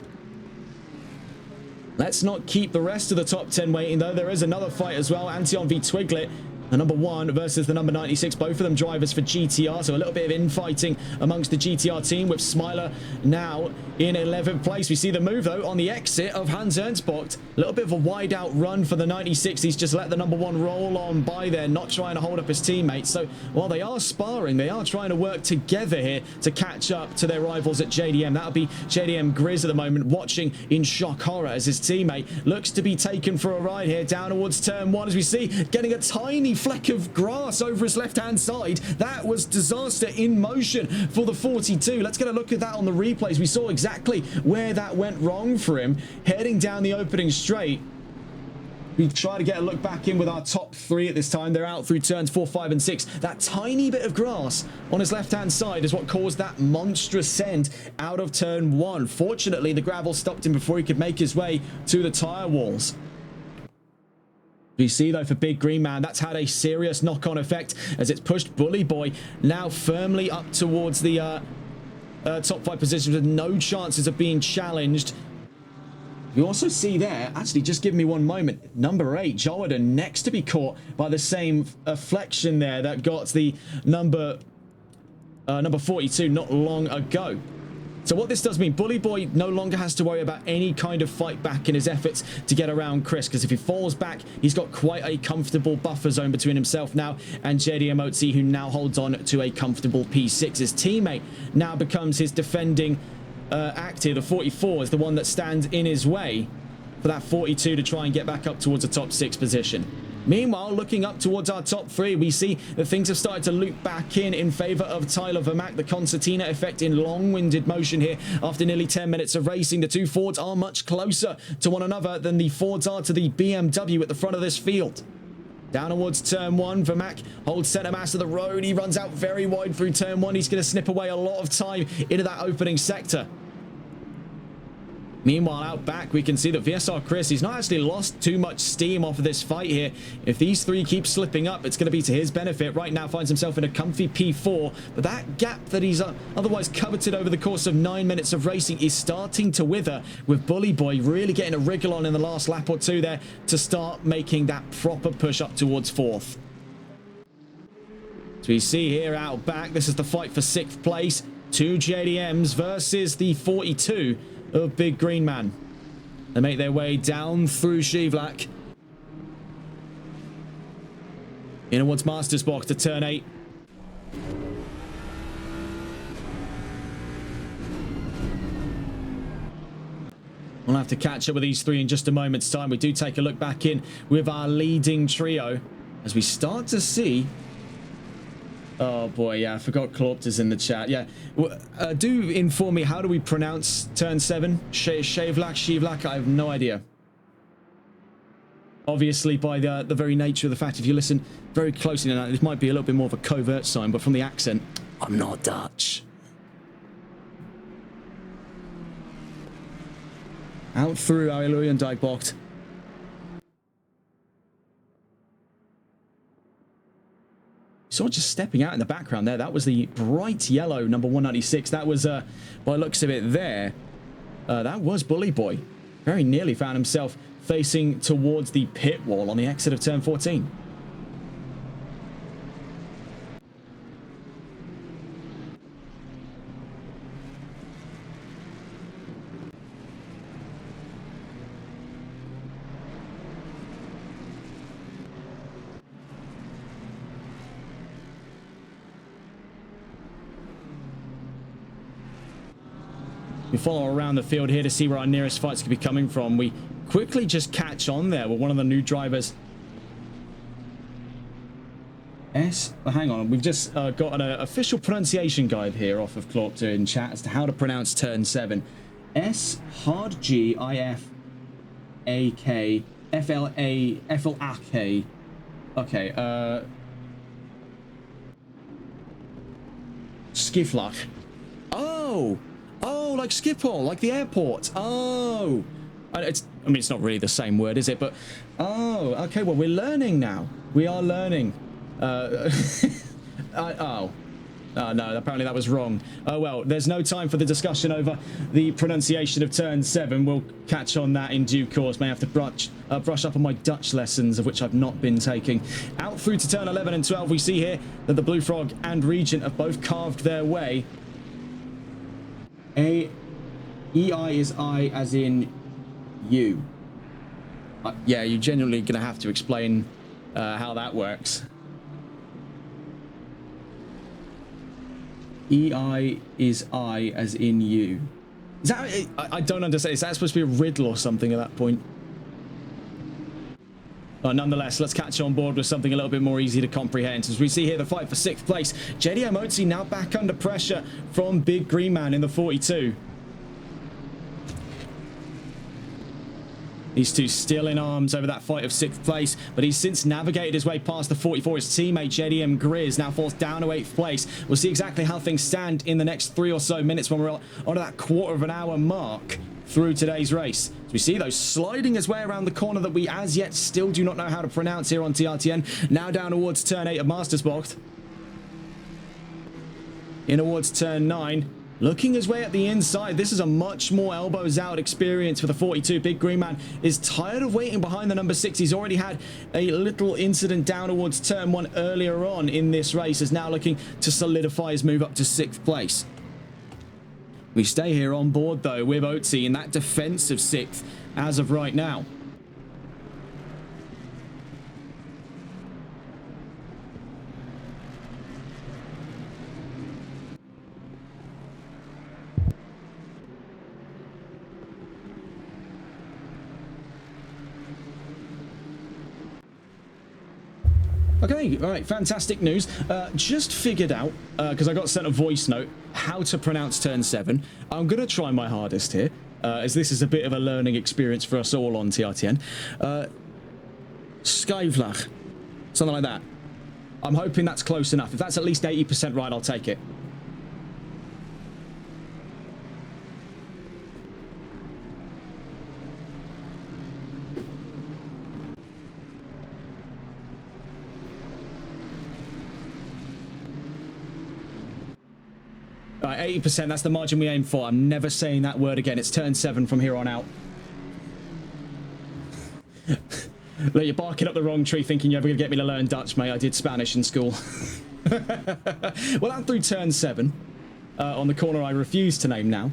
Let's not keep the rest of the top 10 waiting, though. There is another fight as well. Antion v Twiglet The number 1 versus the number 96, both of them drivers for GTR, so a little bit of infighting amongst the GTR team with Smiler now in 11th place. We see the move, though, on the exit of Hans Ernstbocht. A little bit of a wide-out run for the 96. He's just let the number 1 roll on by there, not trying to hold up his teammates. So while they are sparring, they are trying to work together here to catch up to their rivals at JDM. That'll be JDM Grizz at the moment, watching in shock horror as his teammate looks to be taken for a ride here down towards turn 1, as we see getting a tiny fleck of grass over his left-hand side. That was disaster in motion for the 42. Let's get a look at that on the replays. We saw exactly where that went wrong for him, heading down the opening straight. We try to get a look back in with our top 3 at this time. They're out through turns 4, 5, and 6. That tiny bit of grass on his left-hand side is what caused that monstrous send out of turn 1. Fortunately, the gravel stopped him before he could make his way to the tyre walls. We see, though, for Big Green Man, that's had a serious knock-on effect as it's pushed Bully Boy now firmly up towards the top 5 positions with no chances of being challenged. You also see there, actually, just give me one moment, number 8, Jordan, next to be caught by the same flexion there that got the number 42 not long ago. So what this does mean, Bully Boy no longer has to worry about any kind of fight back in his efforts to get around Chris, because if he falls back, he's got quite a comfortable buffer zone between himself now and JDM Otzi, who now holds on to a comfortable P6. His teammate now becomes his defending active. The 44 is the one that stands in his way for that 42 to try and get back up towards the top 6 position. Meanwhile, looking up towards our top 3, we see that things have started to loop back in favor of Tyler Vermack. The concertina effect in long-winded motion here after nearly 10 minutes of racing. The 2 Fords are much closer to one another than the Fords are to the BMW at the front of this field. Down towards turn 1, Vermack holds center mass of the road. He runs out very wide through turn 1. He's going to snip away a lot of time into that opening sector. Meanwhile, out back, we can see that VSR Chris, he's not actually lost too much steam off of this fight here. If these 3 keep slipping up, it's going to be to his benefit. Right now, finds himself in a comfy P4, but that gap that he's otherwise coveted over the course of 9 minutes of racing is starting to wither, with Bully Boy really getting a wriggle on in the last lap or 2 there to start making that proper push up towards 4th. So we see here out back, this is the fight for 6th place. 2 JDMs versus the 42 of Big Green Man. They make their way down through Shivlak in towards Masters Box to turn 8. We'll have to catch up with these 3 in just a moment's time. We do take a look back in with our leading trio as we start to see... Oh boy, yeah, I forgot Klopter's in the chat. Yeah, do inform me, how do we pronounce turn 7? Shivlak? I have no idea. Obviously, by the very nature of the fact, if you listen very closely now, this might be a little bit more of a covert sign, but from the accent, I'm not Dutch. Out through our Illuyen box. Saw just stepping out in the background there. That was the bright yellow number 196. That was, by looks of it there, that was Bully Boy. Very nearly found himself facing towards the pit wall on the exit of turn 14. We follow around the field here to see where our nearest fights could be coming from. We quickly just catch on there with one of the new drivers. Hang on, we've just got an official pronunciation guide here off of Klopter in chat as to how to pronounce turn 7. S hard G I F A K F L A F L A K. Okay, Skiflach. Oh, like Schiphol, like the airport. Oh, it's, I mean, it's not really the same word, is it? But, oh, okay, well, we're learning now. We are learning. Oh, Oh, no, apparently that was wrong. Oh, well, there's no time for the discussion over the pronunciation of turn 7. We'll catch on that in due course. May have to brush up on my Dutch lessons, of which I've not been taking. Out through to turn 11 and 12, we see here that the Blue Frog and Regent have both carved their way. EI is I as in you. Yeah, you're genuinely going to have to explain how that works. EI is I as in you. Is that... I don't understand. Is that supposed to be a riddle or something at that point? Nonetheless, let's catch on board with something a little bit more easy to comprehend. As we see here, the fight for 6th place. JDM Otzi now back under pressure from Big Green Man in the 42. These two still in arms over that fight of 6th place, but he's since navigated his way past the 44. His teammate JDM Grizz now falls down to 8th place. We'll see exactly how things stand in the next 3 or so minutes when we're on that quarter of an hour mark through today's race. As we see, though, sliding his way around the corner that we as yet still do not know how to pronounce here on TRTN. Now down towards turn 8 of Mastersbocht. In towards turn 9. Looking his way at the inside, this is a much more elbows out experience for the 42. Big Green Man is tired of waiting behind the number 6. He's already had a little incident down towards turn 1 earlier on in this race. Is now looking to solidify his move up to 6th place. We stay here on board, though, with Otzi in that defensive 6th as of right now. Okay, all right, fantastic news. Just figured out, because I got sent a voice note, how to pronounce turn 7. I'm going to try my hardest here, as this is a bit of a learning experience for us all on TRTN. Skyvlach, something like that. I'm hoping that's close enough. If that's at least 80% right, I'll take it. Right, 80%, that's the margin we aim for. I'm never saying that word again. It's turn 7 from here on out. Look, you're barking up the wrong tree thinking you're ever going to get me to learn Dutch, mate. I did Spanish in school. Well, out through turn 7. On the corner I refuse to name now.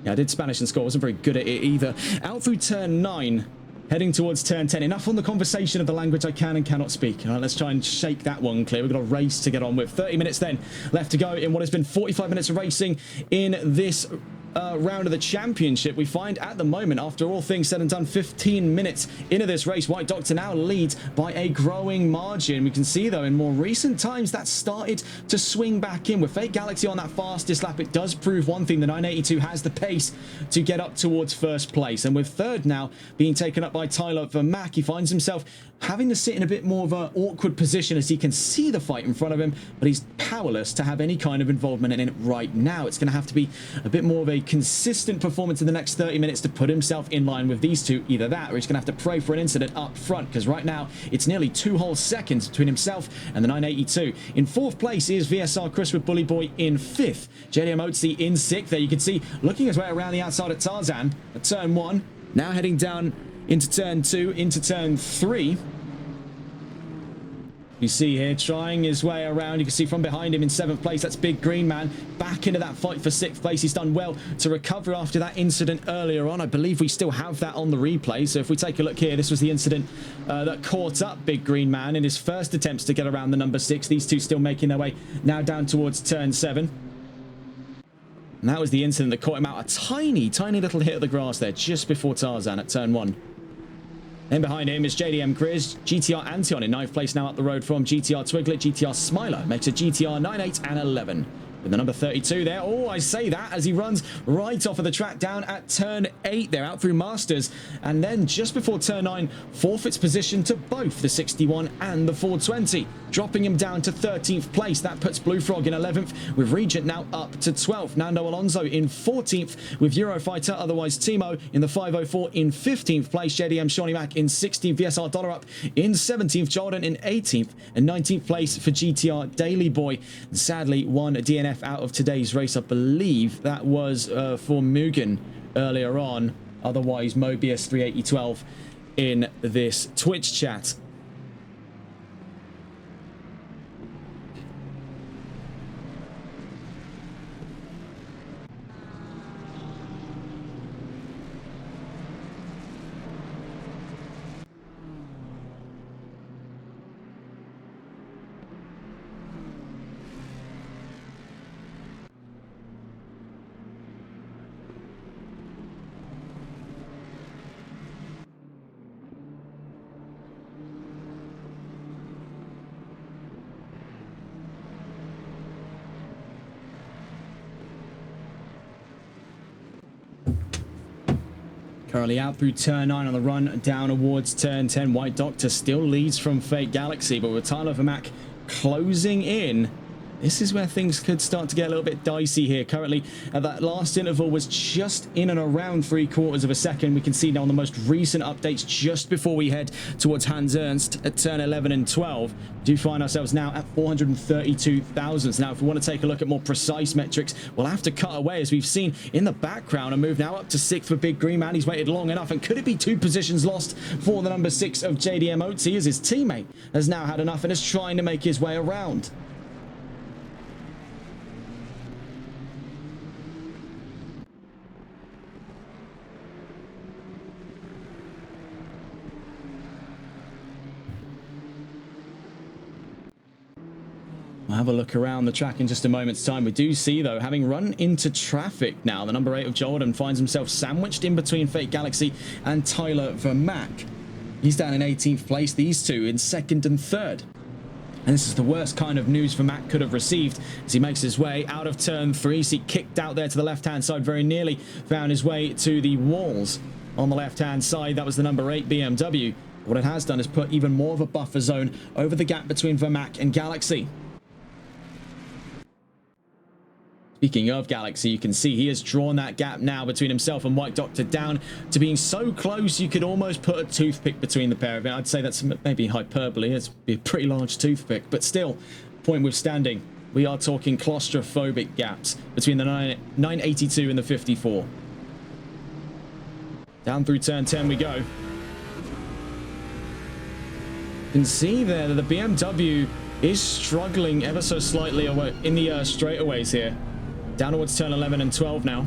Yeah, I did Spanish in school. I wasn't very good at it either. Out through turn 9. Heading towards turn 10. Enough on the conversation of the language I can and cannot speak. All right, let's try and shake that one clear. We've got a race to get on with. 30 minutes then left to go in what has been 45 minutes of racing in this round of the championship. We find at the moment, after all things said and done, 15 minutes into this race, White Doctor now leads by a growing margin. We can see, though, in more recent times, that started to swing back in. With Fake Galaxy on that fastest lap, it does prove one thing. The 982 has the pace to get up towards first place. And with third now being taken up by Tyler Vermack, he finds himself having to sit in a bit more of an awkward position as he can see the fight in front of him, but he's powerless to have any kind of involvement in it right now. It's going to have to be a bit more of a consistent performance in the next 30 minutes to put himself in line with these two. Either that, or he's going to have to pray for an incident up front, because right now it's nearly 2 whole seconds between himself and the 982. In 4th place is VSR Chris with Bully Boy in 5th. JDM Otzi in 6th. There you can see, looking his way around the outside of Tarzan at turn 1. Now heading down into turn 2, into turn 3. You see here, trying his way around. You can see from behind him in 7th place, that's Big Green Man. Back into that fight for 6th place. He's done well to recover after that incident earlier on. I believe we still have that on the replay. So if we take a look here, this was the incident that caught up Big Green Man in his first attempts to get around the number 6. These two still making their way now down towards turn 7. And that was the incident that caught him out. A tiny, tiny little hit of the grass there just before Tarzan at turn 1. Then behind him is JDM Grizz, GTR Antion in 9th place now up the road from GTR Twiglet. GTR Smiler makes a GTR 9, 8 and 11. With the number 32 there. Oh, I say that as he runs right off of the track down at turn 8 there, out through Masters. And then just before turn 9, forfeits position to both the 61 and the 420. dropping him down to 13th place. That puts Blue Frog in 11th, with Regent now up to 12th. Nando Alonso in 14th, with Eurofighter, otherwise Timo, in the 504 in 15th place. JDM Shawnee Mac in 16th, VSR Dollar Up in 17th, Jordan in 18th, and 19th place for GTR Daily Boy. And sadly, one DNF out of today's race. I believe that was for Mugen earlier on. Otherwise, Mobius 38012 in this Twitch chat. Currently out through turn 9 on the run down towards turn 10. White Doctor still leads from Fate Galaxy, but with Tyler Vermack closing in, this is where things could start to get a little bit dicey here. Currently, that last interval was just in and around 3/4 of a second. We can see now on the most recent updates, just before we head towards Hans Ernst at turn 11 and 12, we do find ourselves now at 432 thousandths. Now, if we want to take a look at more precise metrics, we'll have to cut away, as we've seen in the background, a move now up to 6th for Big Green Man. He's waited long enough, and could it be 2 positions lost for the number 6 of JDM Otzi, as his teammate has now had enough and is trying to make his way around? We'll have a look around the track in just a moment's time. We do see, though, having run into traffic now, the number 8 of Jordan finds himself sandwiched in between Fate Galaxy and Tyler Vermack. He's down in 18th place, these two in 2nd and 3rd. And this is the worst kind of news Vermack could have received as he makes his way out of turn 3. So he kicked out there to the left-hand side, very nearly found his way to the walls on the left-hand side. That was the number 8 BMW. What it has done is put even more of a buffer zone over the gap between Vermack and Galaxy. Speaking of Galaxy, you can see he has drawn that gap now between himself and White Doctor down to being so close you could almost put a toothpick between the pair of them. I'd say that's maybe hyperbole. It's a pretty large toothpick, but still, point withstanding, we are talking claustrophobic gaps between the 982 and the 54. Down through turn 10 we go. You can see there that the BMW is struggling ever so slightly away in the straightaways here. Down towards turn 11 and 12 now.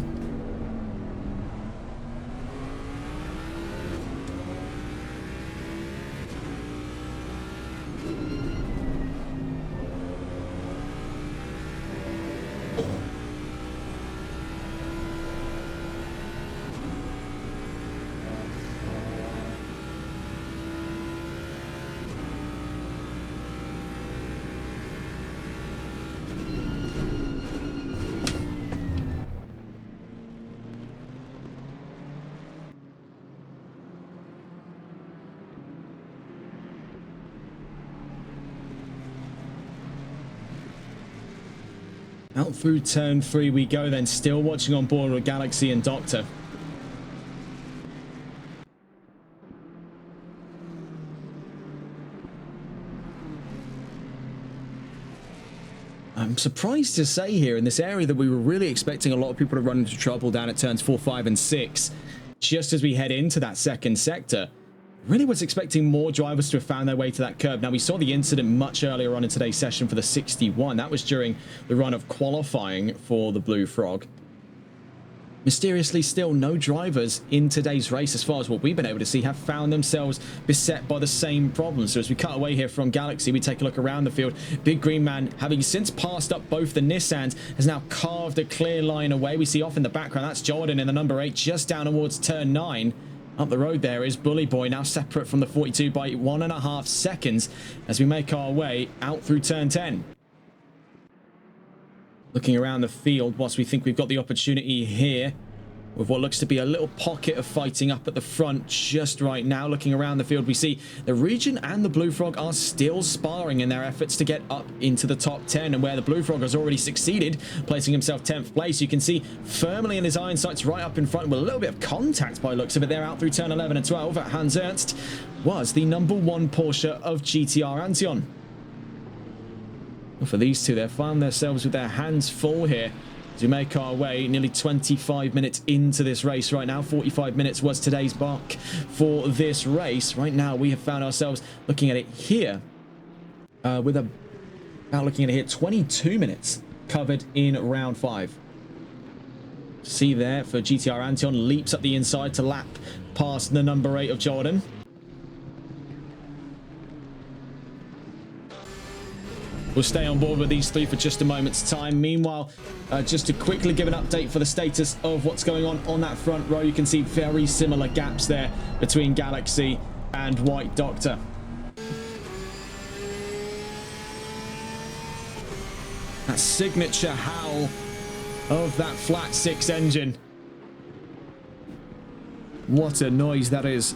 Out through turn 3 we go then, still watching on board with Galaxy and Doctor. I'm surprised to say here in this area that we were really expecting a lot of people to run into trouble down at turns 4, 5 and 6. Just as we head into that second sector, really was expecting more drivers to have found their way to that curb. Now, we saw the incident much earlier on in today's session for the 61. That was during the run of qualifying for the Blue Frog. Mysteriously, still no drivers in today's race, as far as what we've been able to see, have found themselves beset by the same problem. So as we cut away here from Galaxy, we take a look around the field. Big Green Man, having since passed up both the Nissans, has now carved a clear line away. We see off in the background, that's Jordan in the number 8, just down towards turn 9. Up the road there is Bully Boy, now separate from the 42 by 1.5 seconds as we make our way out through turn 10. Looking around the field, whilst we think we've got the opportunity here with what looks to be a little pocket of fighting up at the front just right now. Looking around the field, we see the Regent and the Blue Frog are still sparring in their efforts to get up into the top 10, and where the Blue Frog has already succeeded, placing himself 10th place. You can see firmly in his iron sights right up in front with a little bit of contact by looks of it there out through turn 11 and 12. Hans Ernst was the number 1 Porsche of GTR Antion. Well, for these two, they've found themselves with their hands full here as we make our way nearly 25 minutes into this race right now. 45 minutes was today's mark for this race. Right now, we have found ourselves looking at it here with about looking at it here, 22 minutes covered in round 5. See there for GTR Antion, leaps up the inside to lap past the number 8 of Jordan. We'll stay on board with these three for just a moment's time. Meanwhile, just to quickly give an update for the status of what's going on that front row, you can see very similar gaps there between Galaxy and White Doctor. That signature howl of that flat 6 engine. What a noise that is.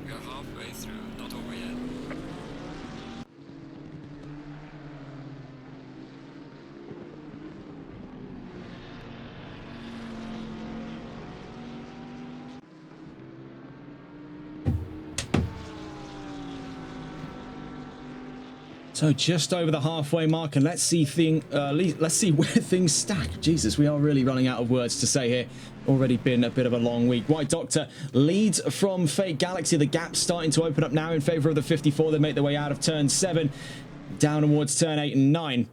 We are halfway through, not over yet. So just over the halfway mark, and let's see where things stack. Jesus, we are really running out of words to say here. Already been a bit of a long week. White Doctor leads from Fate Galaxy. The gap's starting to open up now in favor of the 54. They make their way out of turn 7 down towards turn 8 and 9.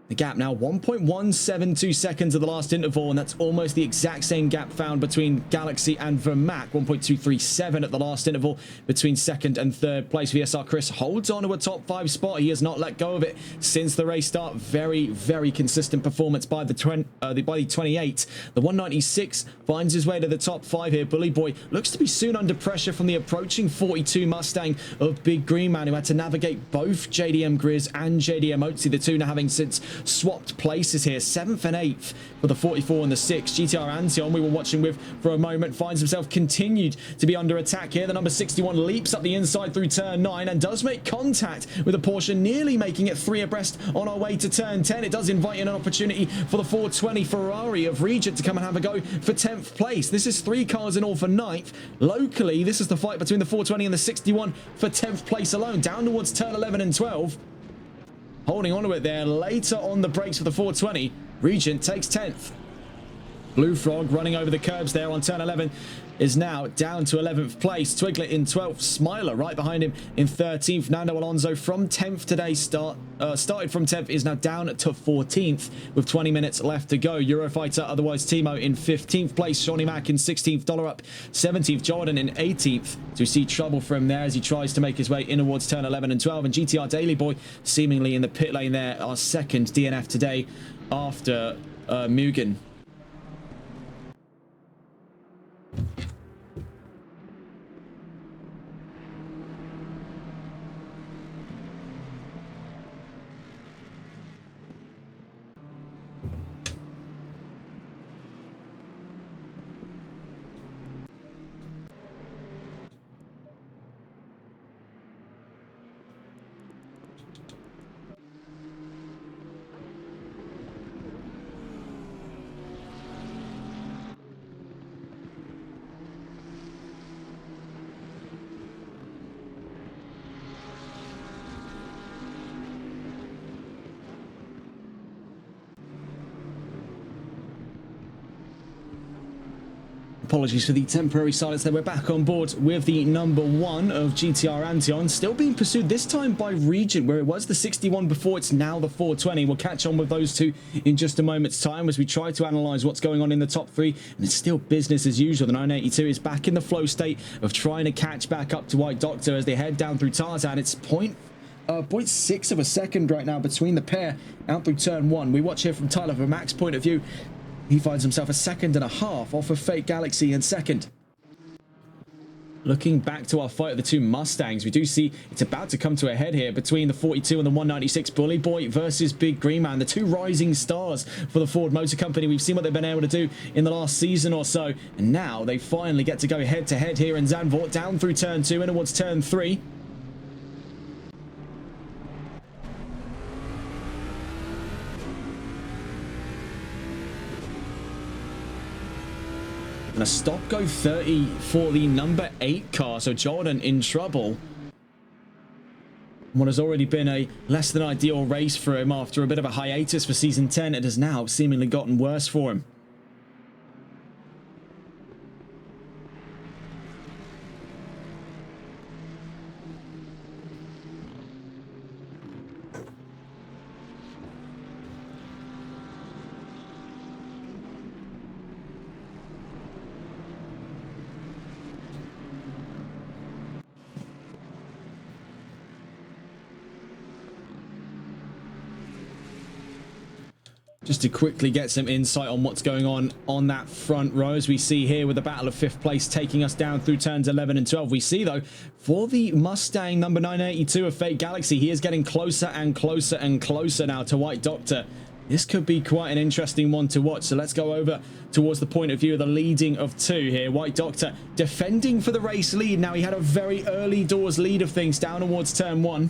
The gap now 1.172 seconds of the last interval, and that's almost the exact same gap found between Galaxy and Vermac. 1.237 at the last interval between second and third place. VSR Chris holds on to a top 5 spot. He has not let go of it since the race start. Very, very consistent performance by the 28. The 196 finds his way to the top 5 here. Bully Boy looks to be soon under pressure from the approaching 42 Mustang of Big Green Man, who had to navigate both JDM Grizz and JDM Otzi, the two now having since swapped places here. 7th and 8th for the 44 and the 6. GTR Antion, we were watching with for a moment, finds himself continued to be under attack here. The number 61 leaps up the inside through turn 9 and does make contact with a Porsche, nearly making it 3 abreast on our way to turn 10. It does invite in an opportunity for the 420 Ferrari of Regent to come and have a go for 10th place. This is 3 cars in all for 9th. Locally, this is the fight between the 420 and the 61 for 10th place alone, down towards turn 11 and 12. Holding on to it there, later on the brakes for the 420. Regent takes 10th. Blue Frog running over the curbs there on turn 11 is now down to 11th place. Twiglet in 12th. Smiler right behind him in 13th. Nando Alonso from 10th today started from 10th, is now down to 14th with 20 minutes left to go. Eurofighter, otherwise Timo, in 15th place. Shawnee Mack in 16th. Dollar up 17th. Jordan in 18th. To see trouble from there as he tries to make his way in towards turn 11 and 12. And GTR Daily Boy seemingly in the pit lane there, our second DNF today after Mugen. Apologies for the temporary silence there. We're back on board with the number 1 of GTR Antion, still being pursued this time by region, where it was the 61 before, it's now the 420. We'll catch on with those two in just a moment's time as we try to analyze what's going on in the top 3, and it's still business as usual. The 982 is back in the flow state of trying to catch back up to White Doctor as they head down through Tarzan. It's 0.6 of a second right now between the pair out through turn 1. We watch here from Tyler from Mac's point of view. He finds himself a second and a half off of Fake Galaxy in second. Looking back to our fight of the two Mustangs, we do see it's about to come to a head here between the 42 and the 196. Bully Boy versus Big Green Man, the two rising stars for the Ford Motor Company. We've seen what they've been able to do in the last season or so, and now they finally get to go head to head here in Zandvoort, down through turn 2 and towards turn 3. And a stop go 30 for the number 8 car, so Jordan in trouble. What has already been a less than ideal race for him after a bit of a hiatus for season 10, it has now seemingly gotten worse for him. Just to quickly get some insight on what's going on that front row, as we see here with the battle of 5th place taking us down through turns 11 and 12. We see, though, for the Mustang number 982 of Fake Galaxy, he is getting closer and closer and closer now to White Doctor. This could be quite an interesting one to watch, so let's go over towards the point of view of the leading of 2 here. White Doctor defending for the race lead. Now, he had a very early doors lead of things down towards turn 1.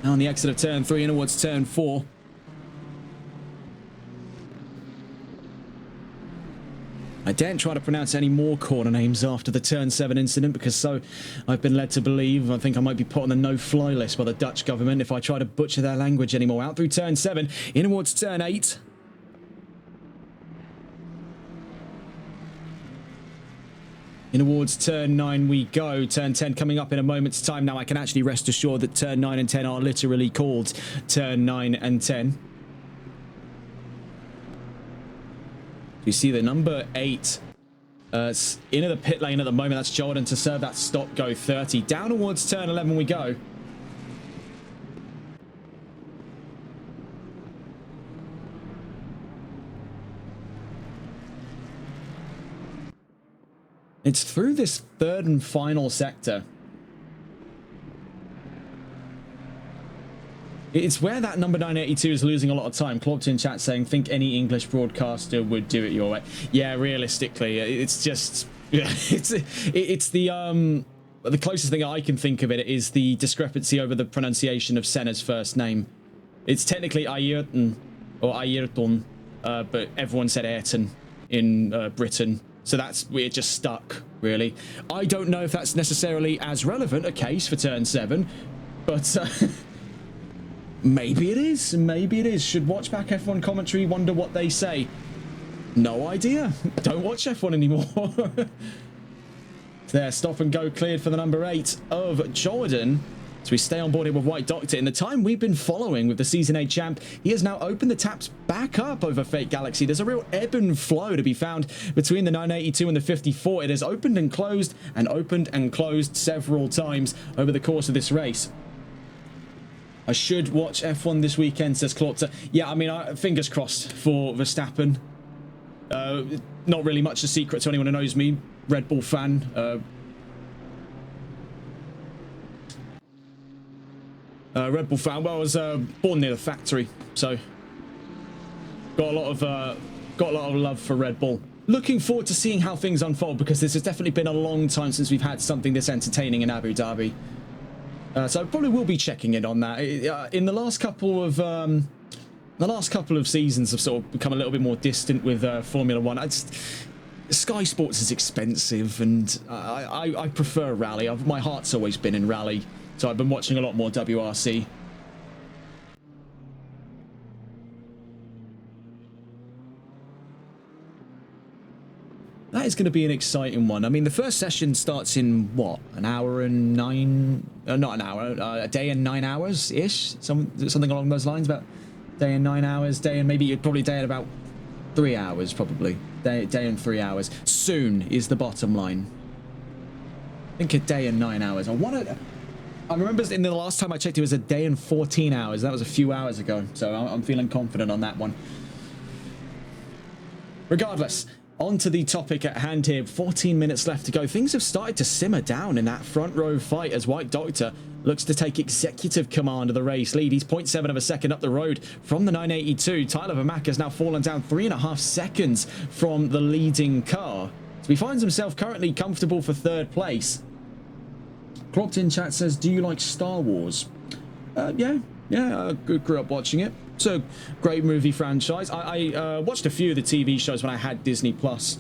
Now on the exit of turn 3 and towards turn 4. I daren't try to pronounce any more corner names after the turn 7 incident, because so I've been led to believe. I think I might be put on the no-fly list by the Dutch government if I try to butcher their language anymore. Out through turn 7, in towards turn 8. In towards turn 9 we go. Turn 10 coming up in a moment's time. Now I can actually rest assured that turn 9 and 10 are literally called turn 9 and 10. You see the number 8 into the pit lane at the moment. That's Jordan to serve that stop go 30. Down towards turn 11 we go. It's through this third and final sector. It's where that number 982 is losing a lot of time. Claude in chat saying, think any English broadcaster would do it your way. Yeah, realistically, it's just... it's the closest thing I can think of it is the discrepancy over the pronunciation of Senna's first name. It's technically Ayrton, or Ayrton, but everyone said Ayrton in Britain. So we're just stuck, really. I don't know if that's necessarily as relevant a case for turn 7, but maybe it is. Maybe it is. Should watch back F1 commentary, wonder what they say. No idea. Don't watch F1 anymore. There, stop and go cleared for the number 8 of Jordan. So we stay on board here with White Doctor. In the time we've been following with the Season 8 champ, he has now opened the taps back up over Fake Galaxy. There's a real ebb and flow to be found between the 982 and the 54. It has opened and closed several times over the course of this race. I should watch F1 this weekend, says Klopter. Yeah, I mean, fingers crossed for Verstappen. Not really much a secret to anyone who knows me. Red Bull fan. Red Bull fan. Well, I was born near the factory, so got a lot of love for Red Bull. Looking forward to seeing how things unfold, because this has definitely been a long time since we've had something this entertaining in Abu Dhabi. So I probably will be checking in on that. In the last couple of seasons, I've sort of become a little bit more distant with Formula One. Sky Sports is expensive, and I prefer rally. My heart's always been in rally. So I've been watching a lot more WRC. is going to be an exciting one. I mean, the first session starts in, what, an hour and nine... not an hour, a day and 9 hours-ish? Something along those lines, about day and 9 hours, day and maybe probably day and about 3 hours, probably. Day and 3 hours. Soon is the bottom line. I think a day and 9 hours. I remember in the last time I checked, it was a day and 14 hours. That was a few hours ago, so I'm feeling confident on that one. Regardless, on to the topic at hand here. 14 minutes left to go. Things have started to simmer down in that front row fight as White Doctor looks to take executive command of the race lead. He's 0.7 of a second up the road from the 982. Tyler Vermack has now fallen down 3.5 seconds from the leading car. So he finds himself currently comfortable for third place. Clocked in chat says, do you like Star Wars? Yeah, I grew up watching it. It's a great movie franchise. I watched a few of the TV shows when I had Disney Plus.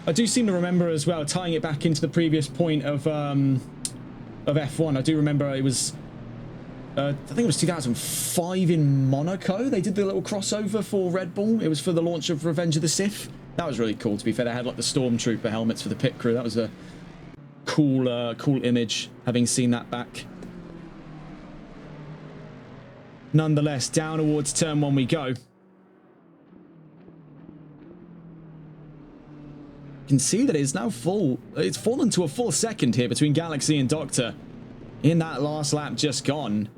I do seem to remember as well, tying it back into the previous point of F1. I do remember it was, I think it was 2005 in Monaco. They did the little crossover for Red Bull. It was for the launch of Revenge of the Sith. That was really cool, to be fair. They had like the Stormtrooper helmets for the pit crew. That was a cool image, having seen that back. Nonetheless, down towards turn 1 we go. You can see that it's now full. It's fallen to a full second here between Galaxy and Doctor in that last lap just gone.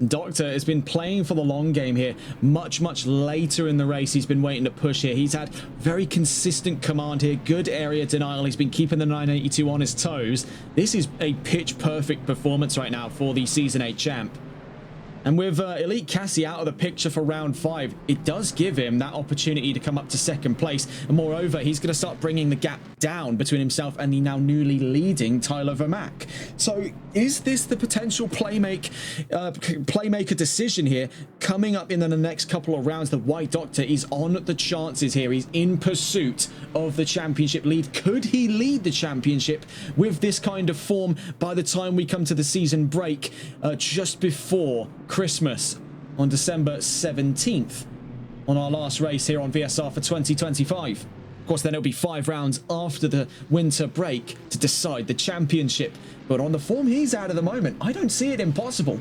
Doctor has been playing for the long game here. Much later in the race, he's been waiting to push here. He's had very consistent command here. Good area denial. He's been keeping the 982 on his toes. This is a pitch-perfect performance right now for the Season 8 champ. And with Elite Cassie out of the picture for round 5, it does give him that opportunity to come up to second place. And moreover, he's going to start bringing the gap down between himself and the now newly leading Tyler Vermack. So is this the potential playmaker decision here coming up in the next couple of rounds? The White Doctor is on the chances here. He's in pursuit of the championship lead. Could he lead the championship with this kind of form by the time we come to the season break just before Christmas on December 17th on our last race here on VSR for 2025. Of course, then it'll be 5 rounds after the winter break to decide the championship. But on the form he's at the moment, I don't see it impossible.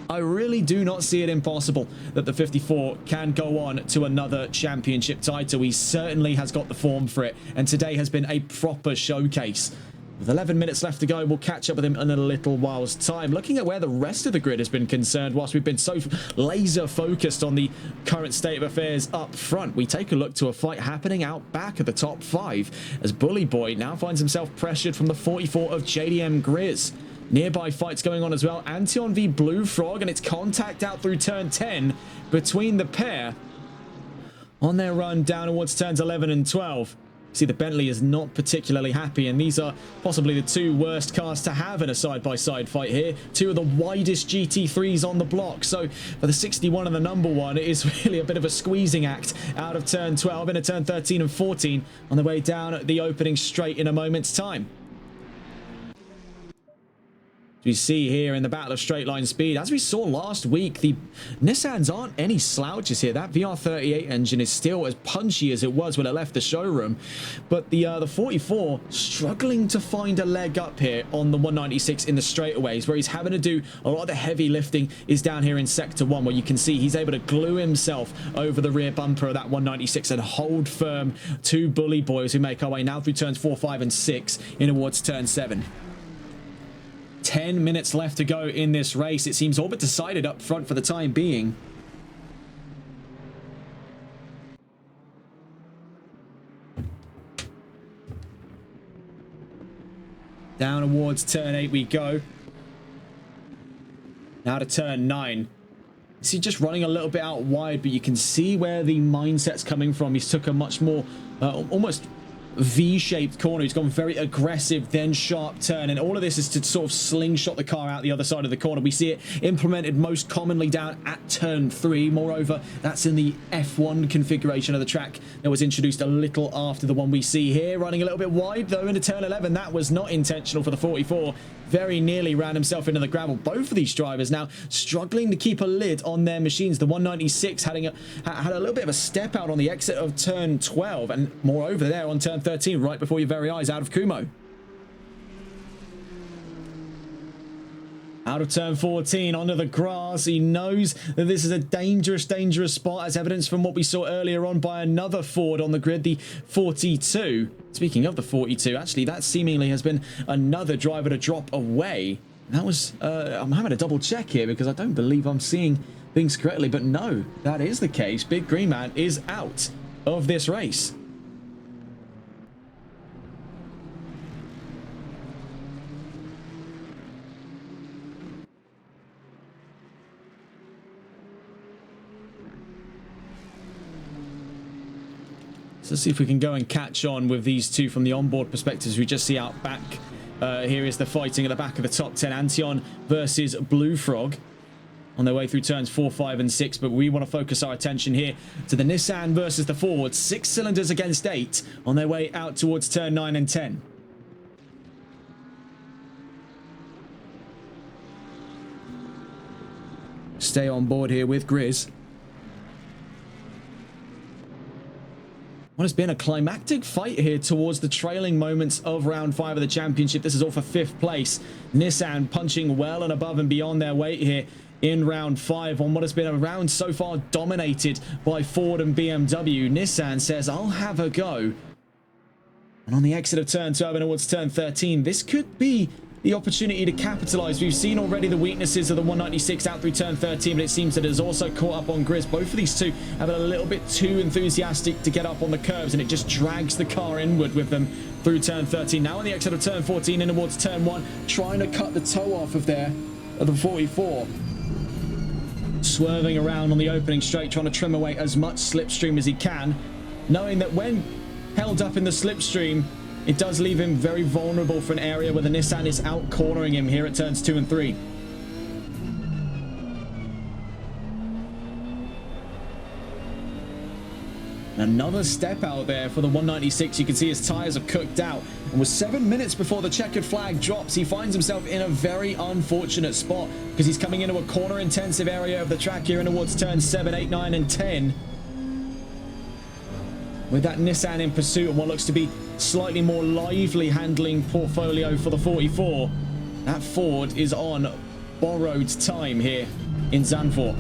I really do not see it impossible that the 54 can go on to another championship title. He certainly has got the form for it, and today has been a proper showcase. With 11 minutes left to go, we'll catch up with him in a little while's time. Looking at where the rest of the grid has been concerned, whilst we've been so laser focused on the current state of affairs up front, we take a look to a fight happening out back at the top 5 as Bully Boy now finds himself pressured from the 44 of JDM Grizz. Nearby fights going on as well. Antion v Blue Frog, and it's contact out through turn 10 between the pair on their run down towards turns 11 and 12. See, the Bentley is not particularly happy, and these are possibly the 2 worst cars to have in a side-by-side fight here. 2 of the widest GT3s on the block. So for the 61 and the number 1, it is really a bit of a squeezing act out of turn 12 into turn 13 and 14 on the way down at the opening straight in a moment's time. We see here in the battle of straight line speed, as we saw last week, the Nissans aren't any slouches here. That VR38 engine is still as punchy as it was when it left the showroom, but the 44 struggling to find a leg up here on the 196 in the straightaways, where he's having to do a lot of the heavy lifting is down here in sector 1, where you can see he's able to glue himself over the rear bumper of that 196 and hold firm to Bully Boys, who make our way now through turns 4, 5 and 6 in towards turn 7. 10 minutes left to go in this race. It seems all but decided up front for the time being. Down towards turn 8 we go. Now to turn 9. See, just running a little bit out wide, but you can see where the mindset's coming from. He's took a much more, almost V-shaped corner. He's gone very aggressive, then sharp turn, and all of this is to sort of slingshot the car out the other side of the corner. We see it implemented most commonly down at turn 3. Moreover, that's in the F1 configuration of the track that was introduced a little after the one we see here. Running a little bit wide though into turn 11. That was not intentional for the 44. Very nearly ran himself into the gravel. Both of these drivers now struggling to keep a lid on their machines. The 196 had a little bit of a step out on the exit of turn 12, and moreover there on turn 13, right before your very eyes, out of Kumo. Out of turn 14, onto the grass. He knows that this is a dangerous, dangerous spot, as evidenced from what we saw earlier on by another Ford on the grid, the 42. Speaking of the 42, actually, that seemingly has been another driver to drop away. That was, I'm having a double check here because I don't believe I'm seeing things correctly, but no, that is the case. Big Green Man is out of this race. So let's see if we can go and catch on with these two from the onboard perspectives. We just see out back. Here is the fighting at the back of the top 10. Antion versus Blue Frog on their way through turns 4, 5, and 6. But we want to focus our attention here to the Nissan versus the Ford. 6 cylinders against 8 on their way out towards turn 9 and 10. Stay on board here with Grizz. What has been a climactic fight here towards the trailing moments of round 5 of the championship. This is all for 5th place. Nissan punching well and above and beyond their weight here in round 5 on what has been a round so far dominated by Ford and BMW. Nissan says, I'll have a go. And on the exit of turn 12 and towards turn 13, this could be the opportunity to capitalize. We've seen already the weaknesses of the 196 out through turn 13, but it seems that it has also caught up on Grizz. Both of these two have been a little bit too enthusiastic to get up on the curbs, and it just drags the car inward with them through turn 13. Now on the exit of turn 14 in towards turn 1, trying to cut the toe off of there of the 44. Swerving around on the opening straight, trying to trim away as much slipstream as he can, knowing that when held up in the slipstream, it does leave him very vulnerable for an area where the Nissan is out cornering him here at turns 2 and 3. Another step out there for the 196. You can see his tires are cooked out, and with 7 minutes before the checkered flag drops, he finds himself in a very unfortunate spot because he's coming into a corner intensive area of the track here in towards turns 7, 8, 9, and 10. With that Nissan in pursuit and what looks to be slightly more lively handling portfolio for the 44, that Ford is on borrowed time here in Zandvoort.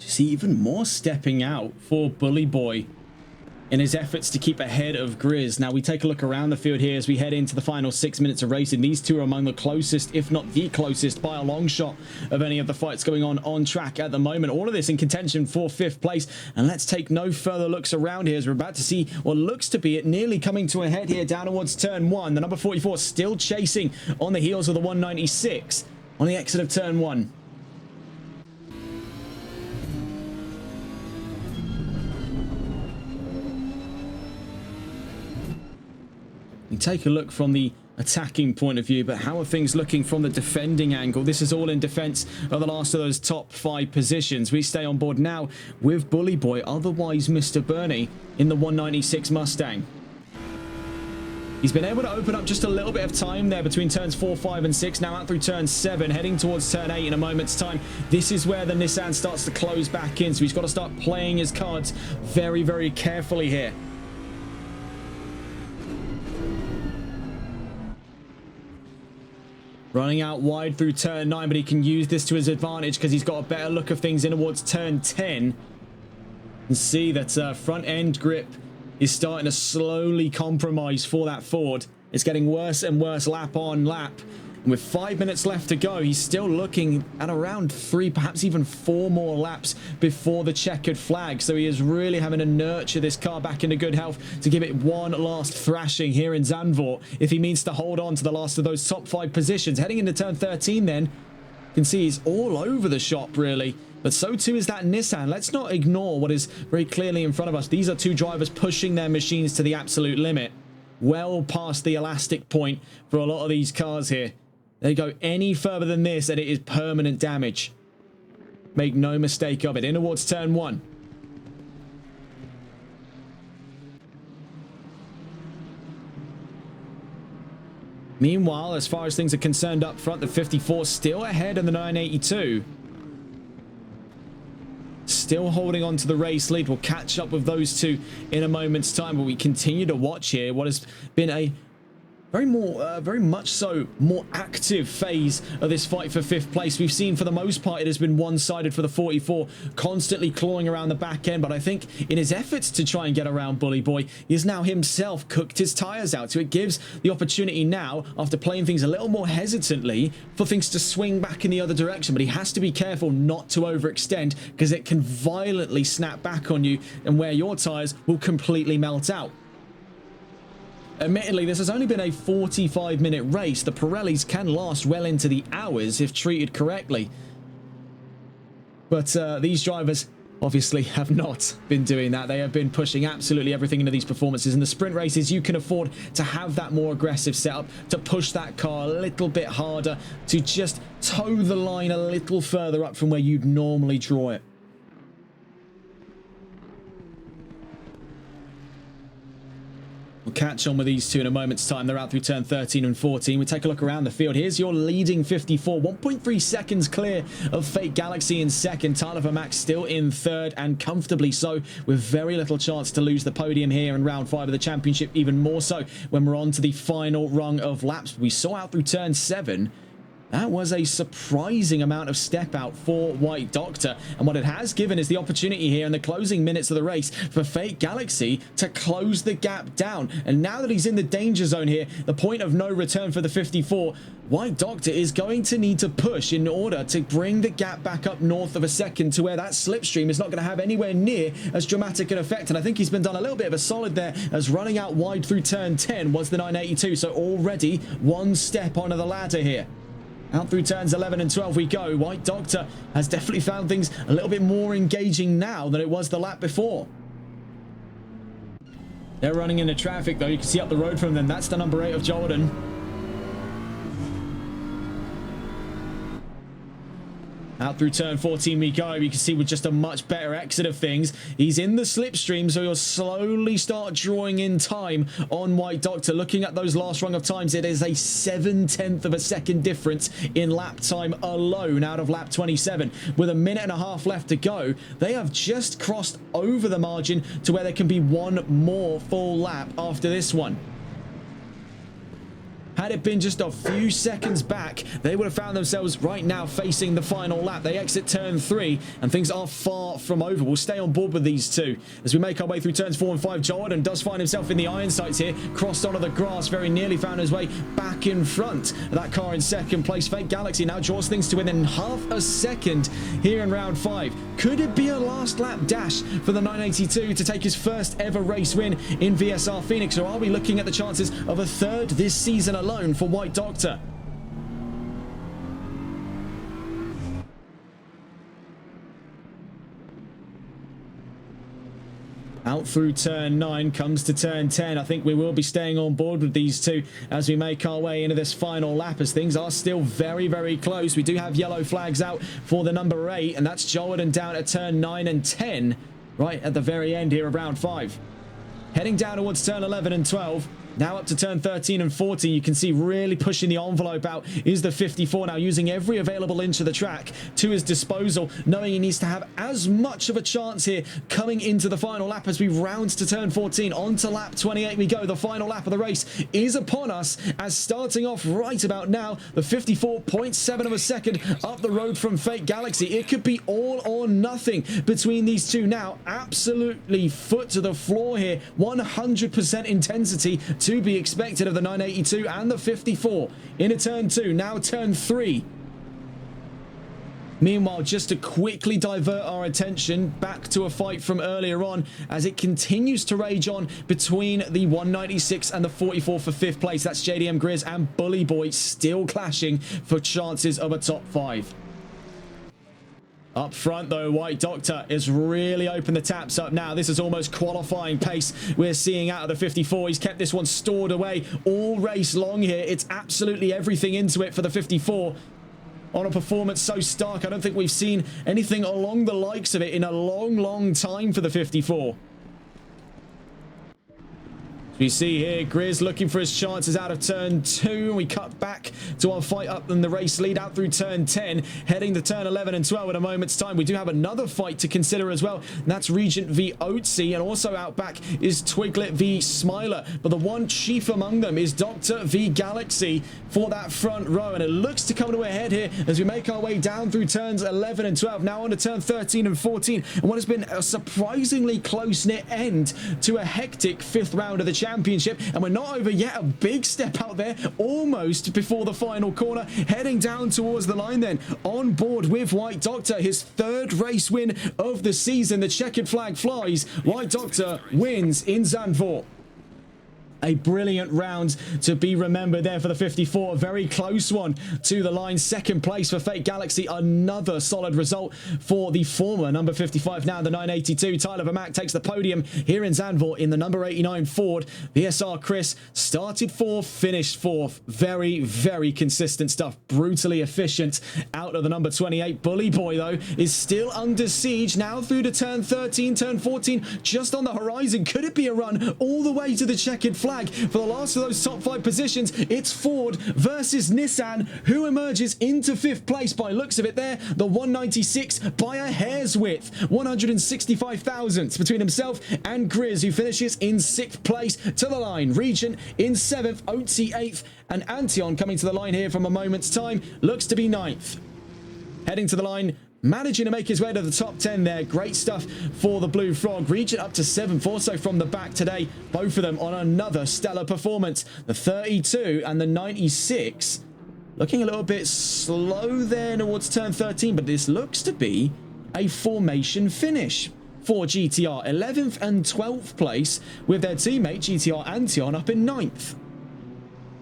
See even more stepping out for Bully Boy in his efforts to keep ahead of Grizz. Now we take a look around the field here as we head into the final 6 minutes of racing. These two are among the closest, if not the closest, by a long shot of any of the fights going on track at the moment. All of this in contention for 5th place. And let's take no further looks around here as we're about to see what looks to be it nearly coming to a head here down towards turn 1. The number 44 still chasing on the heels of the 196 on the exit of turn 1. You take a look from the attacking point of view, but how are things looking from the defending angle? This is all in defense of the last of those top 5 positions. We stay on board now with Bully Boy, otherwise Mr. Bernie, in the 196 Mustang. He's been able to open up just a little bit of time there between turns 4, 5, and 6. Now out through turn 7, heading towards turn 8 in a moment's time. This is where the Nissan starts to close back in, so he's got to start playing his cards very, very carefully here. Running out wide through turn 9, but he can use this to his advantage because he's got a better look of things in towards turn 10. And see that front end grip is starting to slowly compromise for that Ford. It's getting worse and worse lap on lap. And with 5 minutes left to go, he's still looking at around 3, perhaps even 4 more laps before the checkered flag. So he is really having to nurture this car back into good health to give it one last thrashing here in Zandvoort if he means to hold on to the last of those top 5 positions. Heading into turn 13 then, you can see he's all over the shop really. But so too is that Nissan. Let's not ignore what is very clearly in front of us. These are 2 drivers pushing their machines to the absolute limit. Well past the elastic point for a lot of these cars here. They go any further than this and it is permanent damage. Make no mistake of it. In towards turn 1. Meanwhile, as far as things are concerned up front, the 54 still ahead in the 982. Still holding on to the race lead. We'll catch up with those 2 in a moment's time, but we continue to watch here what has been a very much so more active phase of this fight for 5th place. We've seen for the most part it has been one-sided for the 44, constantly clawing around the back end, but I think in his efforts to try and get around Bully Boy, he has now himself cooked his tires out. So it gives the opportunity now, after playing things a little more hesitantly, for things to swing back in the other direction, but he has to be careful not to overextend because it can violently snap back on you and where your tires will completely melt out. Admittedly, this has only been a 45-minute race. The Pirellis can last well into the hours if treated correctly. But these drivers obviously have not been doing that. They have been pushing absolutely everything into these performances. In the sprint races, you can afford to have that more aggressive setup, to push that car a little bit harder, to just toe the line a little further up from where you'd normally draw it. We'll catch on with these 2 in a moment's time. They're out through turn 13 and 14. We take a look around the field. Here's your leading 54, 1.3 seconds clear of Fake Galaxy in second. Tyler Vermack still in third, and comfortably so, with very little chance to lose the podium here in round 5 of the championship, even more so when we're on to the final rung of laps. We saw out through turn 7. That was a surprising amount of step out for White Doctor, and what it has given is the opportunity here in the closing minutes of the race for Fake Galaxy to close the gap down. And now that he's in the danger zone here, the point of no return for the 54, White Doctor is going to need to push in order to bring the gap back up north of a second to where that slipstream is not going to have anywhere near as dramatic an effect. And I think he's been done a little bit of a solid there, as running out wide through turn 10 was the 982, so already one step onto the ladder here. Out through turns 11 and 12 we go. White Doctor has definitely found things a little bit more engaging now than it was the lap before. They're running into traffic though. You can see up the road from them. That's the number 8 of Jordan. Out through turn 14 we go. You can see with just a much better exit of things. He's in the slipstream, so he'll slowly start drawing in time on White Doctor. Looking at those last rung of times, it is a 7/10 of a second difference in lap time alone out of lap 27. With a minute and a half left to go, they have just crossed over the margin to where there can be one more full lap after this one. Had it been just a few seconds back, they would have found themselves right now facing the final lap. They exit turn 3, and things are far from over. We'll stay on board with these 2. As we make our way through turns 4 and 5, Jordan does find himself in the iron sights here. Crossed onto the grass, very nearly found his way back in front of that car in second place. Fake Galaxy now draws things to within half a second here in round 5. Could it be a last lap dash for the 982 to take his first ever race win in VSR Phoenix, or are we looking at the chances of a third this season alone for White Doctor? Out through turn 9, comes to turn 10. I think we will be staying on board with these 2 as we make our way into this final lap, as things are still very, very close. We do have yellow flags out for the number 8, and that's Jordan down at turn 9 and 10, right at the very end here of round 5. Heading down towards turn 11 and 12. Now up to turn 13 and 14, you can see really pushing the envelope out is the 54 now, using every available inch of the track to his disposal, knowing he needs to have as much of a chance here coming into the final lap as we round to turn 14. On to lap 28 we go. The final lap of the race is upon us, as starting off right about now, the 54.7 of a second up the road from Fake Galaxy. It could be all or nothing between these two now. Absolutely foot to the floor here. 100% intensity to be expected of the 982 and the 54 into turn 2. Now turn 3. Meanwhile, just to quickly divert our attention back to a fight from earlier on, as it continues to rage on between the 196 and the 44 for 5th place. That's JDM Grizz and Bully Boy still clashing for chances of a top 5. Up front, though, White Doctor is really opened the taps up now. This is almost qualifying pace we're seeing out of the 54. He's kept this one stored away all race long here. It's absolutely everything into it for the 54. On a performance so stark, I don't think we've seen anything along the likes of it in a long, long time for the 54. We see here Grizz looking for his chances out of turn 2. We cut back to our fight up in the race lead out through turn 10, heading to turn 11 and 12 in a moment's time. We do have another fight to consider as well, and that's Regent v Oatsy, and also out back is Twiglet v Smiler. But the one chief among them is Doctor v Galaxy for that front row, and it looks to come to a head here as we make our way down through turns 11 and 12, now on to turn 13 and 14, and what has been a surprisingly close-knit end to a hectic 5th round of the championship. And we're not over yet. A big step out there almost before the final corner, heading down towards the line then, on board with White Doctor, his 3rd race win of the season. The checkered flag flies. White Doctor wins in Zandvoort. A brilliant round to be remembered there for the 54. A very close one to the line. 2nd place for Fake Galaxy. Another solid result for the former number 55, now the 982. Tyler Vermack takes the podium here in Zandvoort in the number 89 Ford. VSR Chris started 4th, finished 4th. Very, very consistent stuff. Brutally efficient out of the number 28. Bully Boy, though, is still under siege now through to turn 13, turn 14. Just on the horizon. Could it be a run all the way to the checkered flag? For the last of those top 5 positions, it's Ford versus Nissan, who emerges into 5th place by looks of it there. The 196 by a hair's width. 165 thousandths between himself and Grizz, who finishes in 6th place to the line. Regent in 7th, Oatsy 8th, and Antion coming to the line here from a moment's time. Looks to be 9th. Heading to the line, managing to make his way to the top 10 there. Great stuff for the Blue Frog. Regent up to 7th, also from the back today. Both of them on another stellar performance. The 32 and the 96 looking a little bit slow there towards turn 13, but this looks to be a formation finish for GTR. 11th and 12th place with their teammate GTR Antion up in 9th.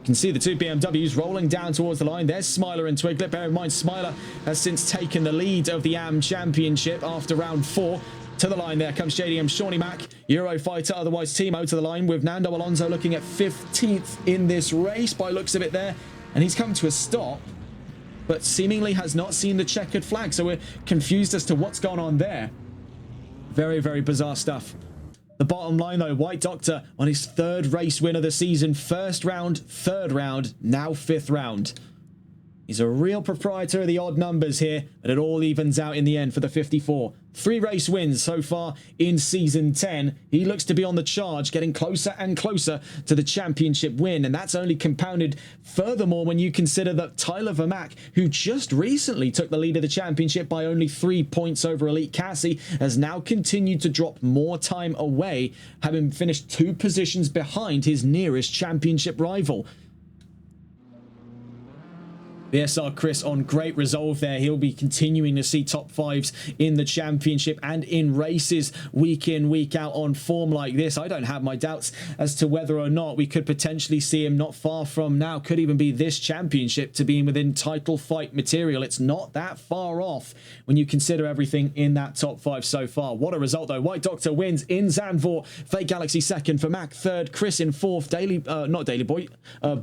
Can see the 2 BMWs rolling down towards the line. There's Smiler and Twiglet. Bear in mind, Smiler has since taken the lead of the AM Championship after round 4. To the line there comes JDM Shawnee Mac, Eurofighter, otherwise Timo, to the line with Nando Alonso looking at 15th in this race by looks of it there. And he's come to a stop, but seemingly has not seen the checkered flag. So we're confused as to what's gone on there. Very, very bizarre stuff. The bottom line, though, White Doctor on his 3rd race win of the season. 1st round, 3rd round, now 5th round. He's a real proprietor of the odd numbers here, but it all evens out in the end for the 54. 3 race wins so far in Season 10. He looks to be on the charge, getting closer and closer to the championship win, and that's only compounded furthermore when you consider that Tyler Vermack, who just recently took the lead of the championship by only 3 points over Elite Cassie, has now continued to drop more time away, having finished 2 positions behind his nearest championship rival. VSR Chris on great resolve there. He'll be continuing to see top 5s in the championship and in races week in, week out on form like this. I don't have my doubts as to whether or not we could potentially see him not far from now, could even be this championship, to being within title fight material. It's not that far off when you consider everything in that top 5 so far. What a result, though. White Doctor wins in Zandvoort. Fake Galaxy 2nd, for Mac 3rd, Chris in 4th,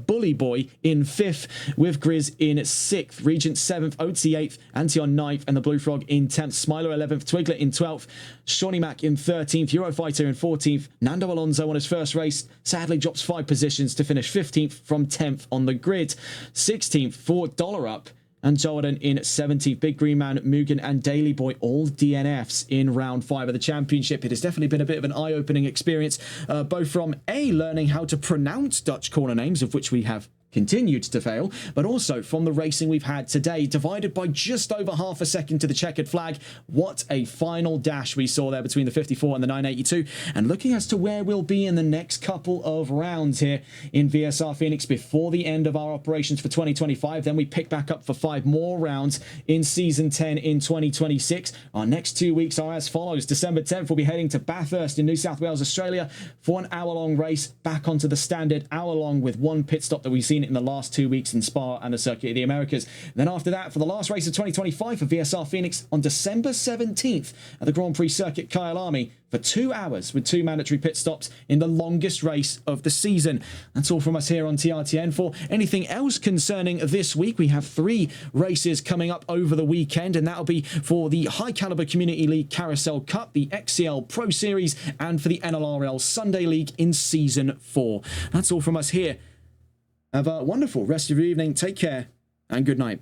Bully Boy in 5th, with Grizz in in 6th, Regent 7th, OT 8th, Antion 9th, and the Blue Frog in 10th, Smiler 11th, Twiglet in 12th, Shawnee Mac in 13th, Eurofighter in 14th. Nando Alonso on his first race sadly drops 5 positions to finish 15th from 10th on the grid. 16th for Dollar Up and Jordan in 17th. Big Green Man, Mugen, and Daily Boy all DNFs in round 5 of the championship. It has definitely been a bit of an eye-opening experience, both from learning how to pronounce Dutch corner names, of which we have continued to fail, but also from the racing we've had today, divided by just over half a second to the checkered flag. What a final dash we saw there between the 54 and the 982. And looking as to where we'll be in the next couple of rounds here in VSR Phoenix before the end of our operations for 2025, then we pick back up for 5 more rounds in Season 10 in 2026. Our next 2 weeks are as follows. December 10th, we'll be heading to Bathurst in New South Wales, Australia for an hour-long race back onto the standard hour-long with 1 pit stop that we've seen in the last 2 weeks in Spa and the Circuit of the Americas. And then after that, for the last race of 2025 for VSR Phoenix on December 17th at the Grand Prix Circuit Kyalami for 2 hours with 2 mandatory pit stops in the longest race of the season. That's all from us here on TRTN. For anything else concerning this week, we have 3 races coming up over the weekend, and that'll be for the High Caliber Community League Carousel Cup, the XCL Pro Series, and for the NLRL Sunday League in Season 4. That's all from us here. Have a wonderful rest of your evening. Take care and good night.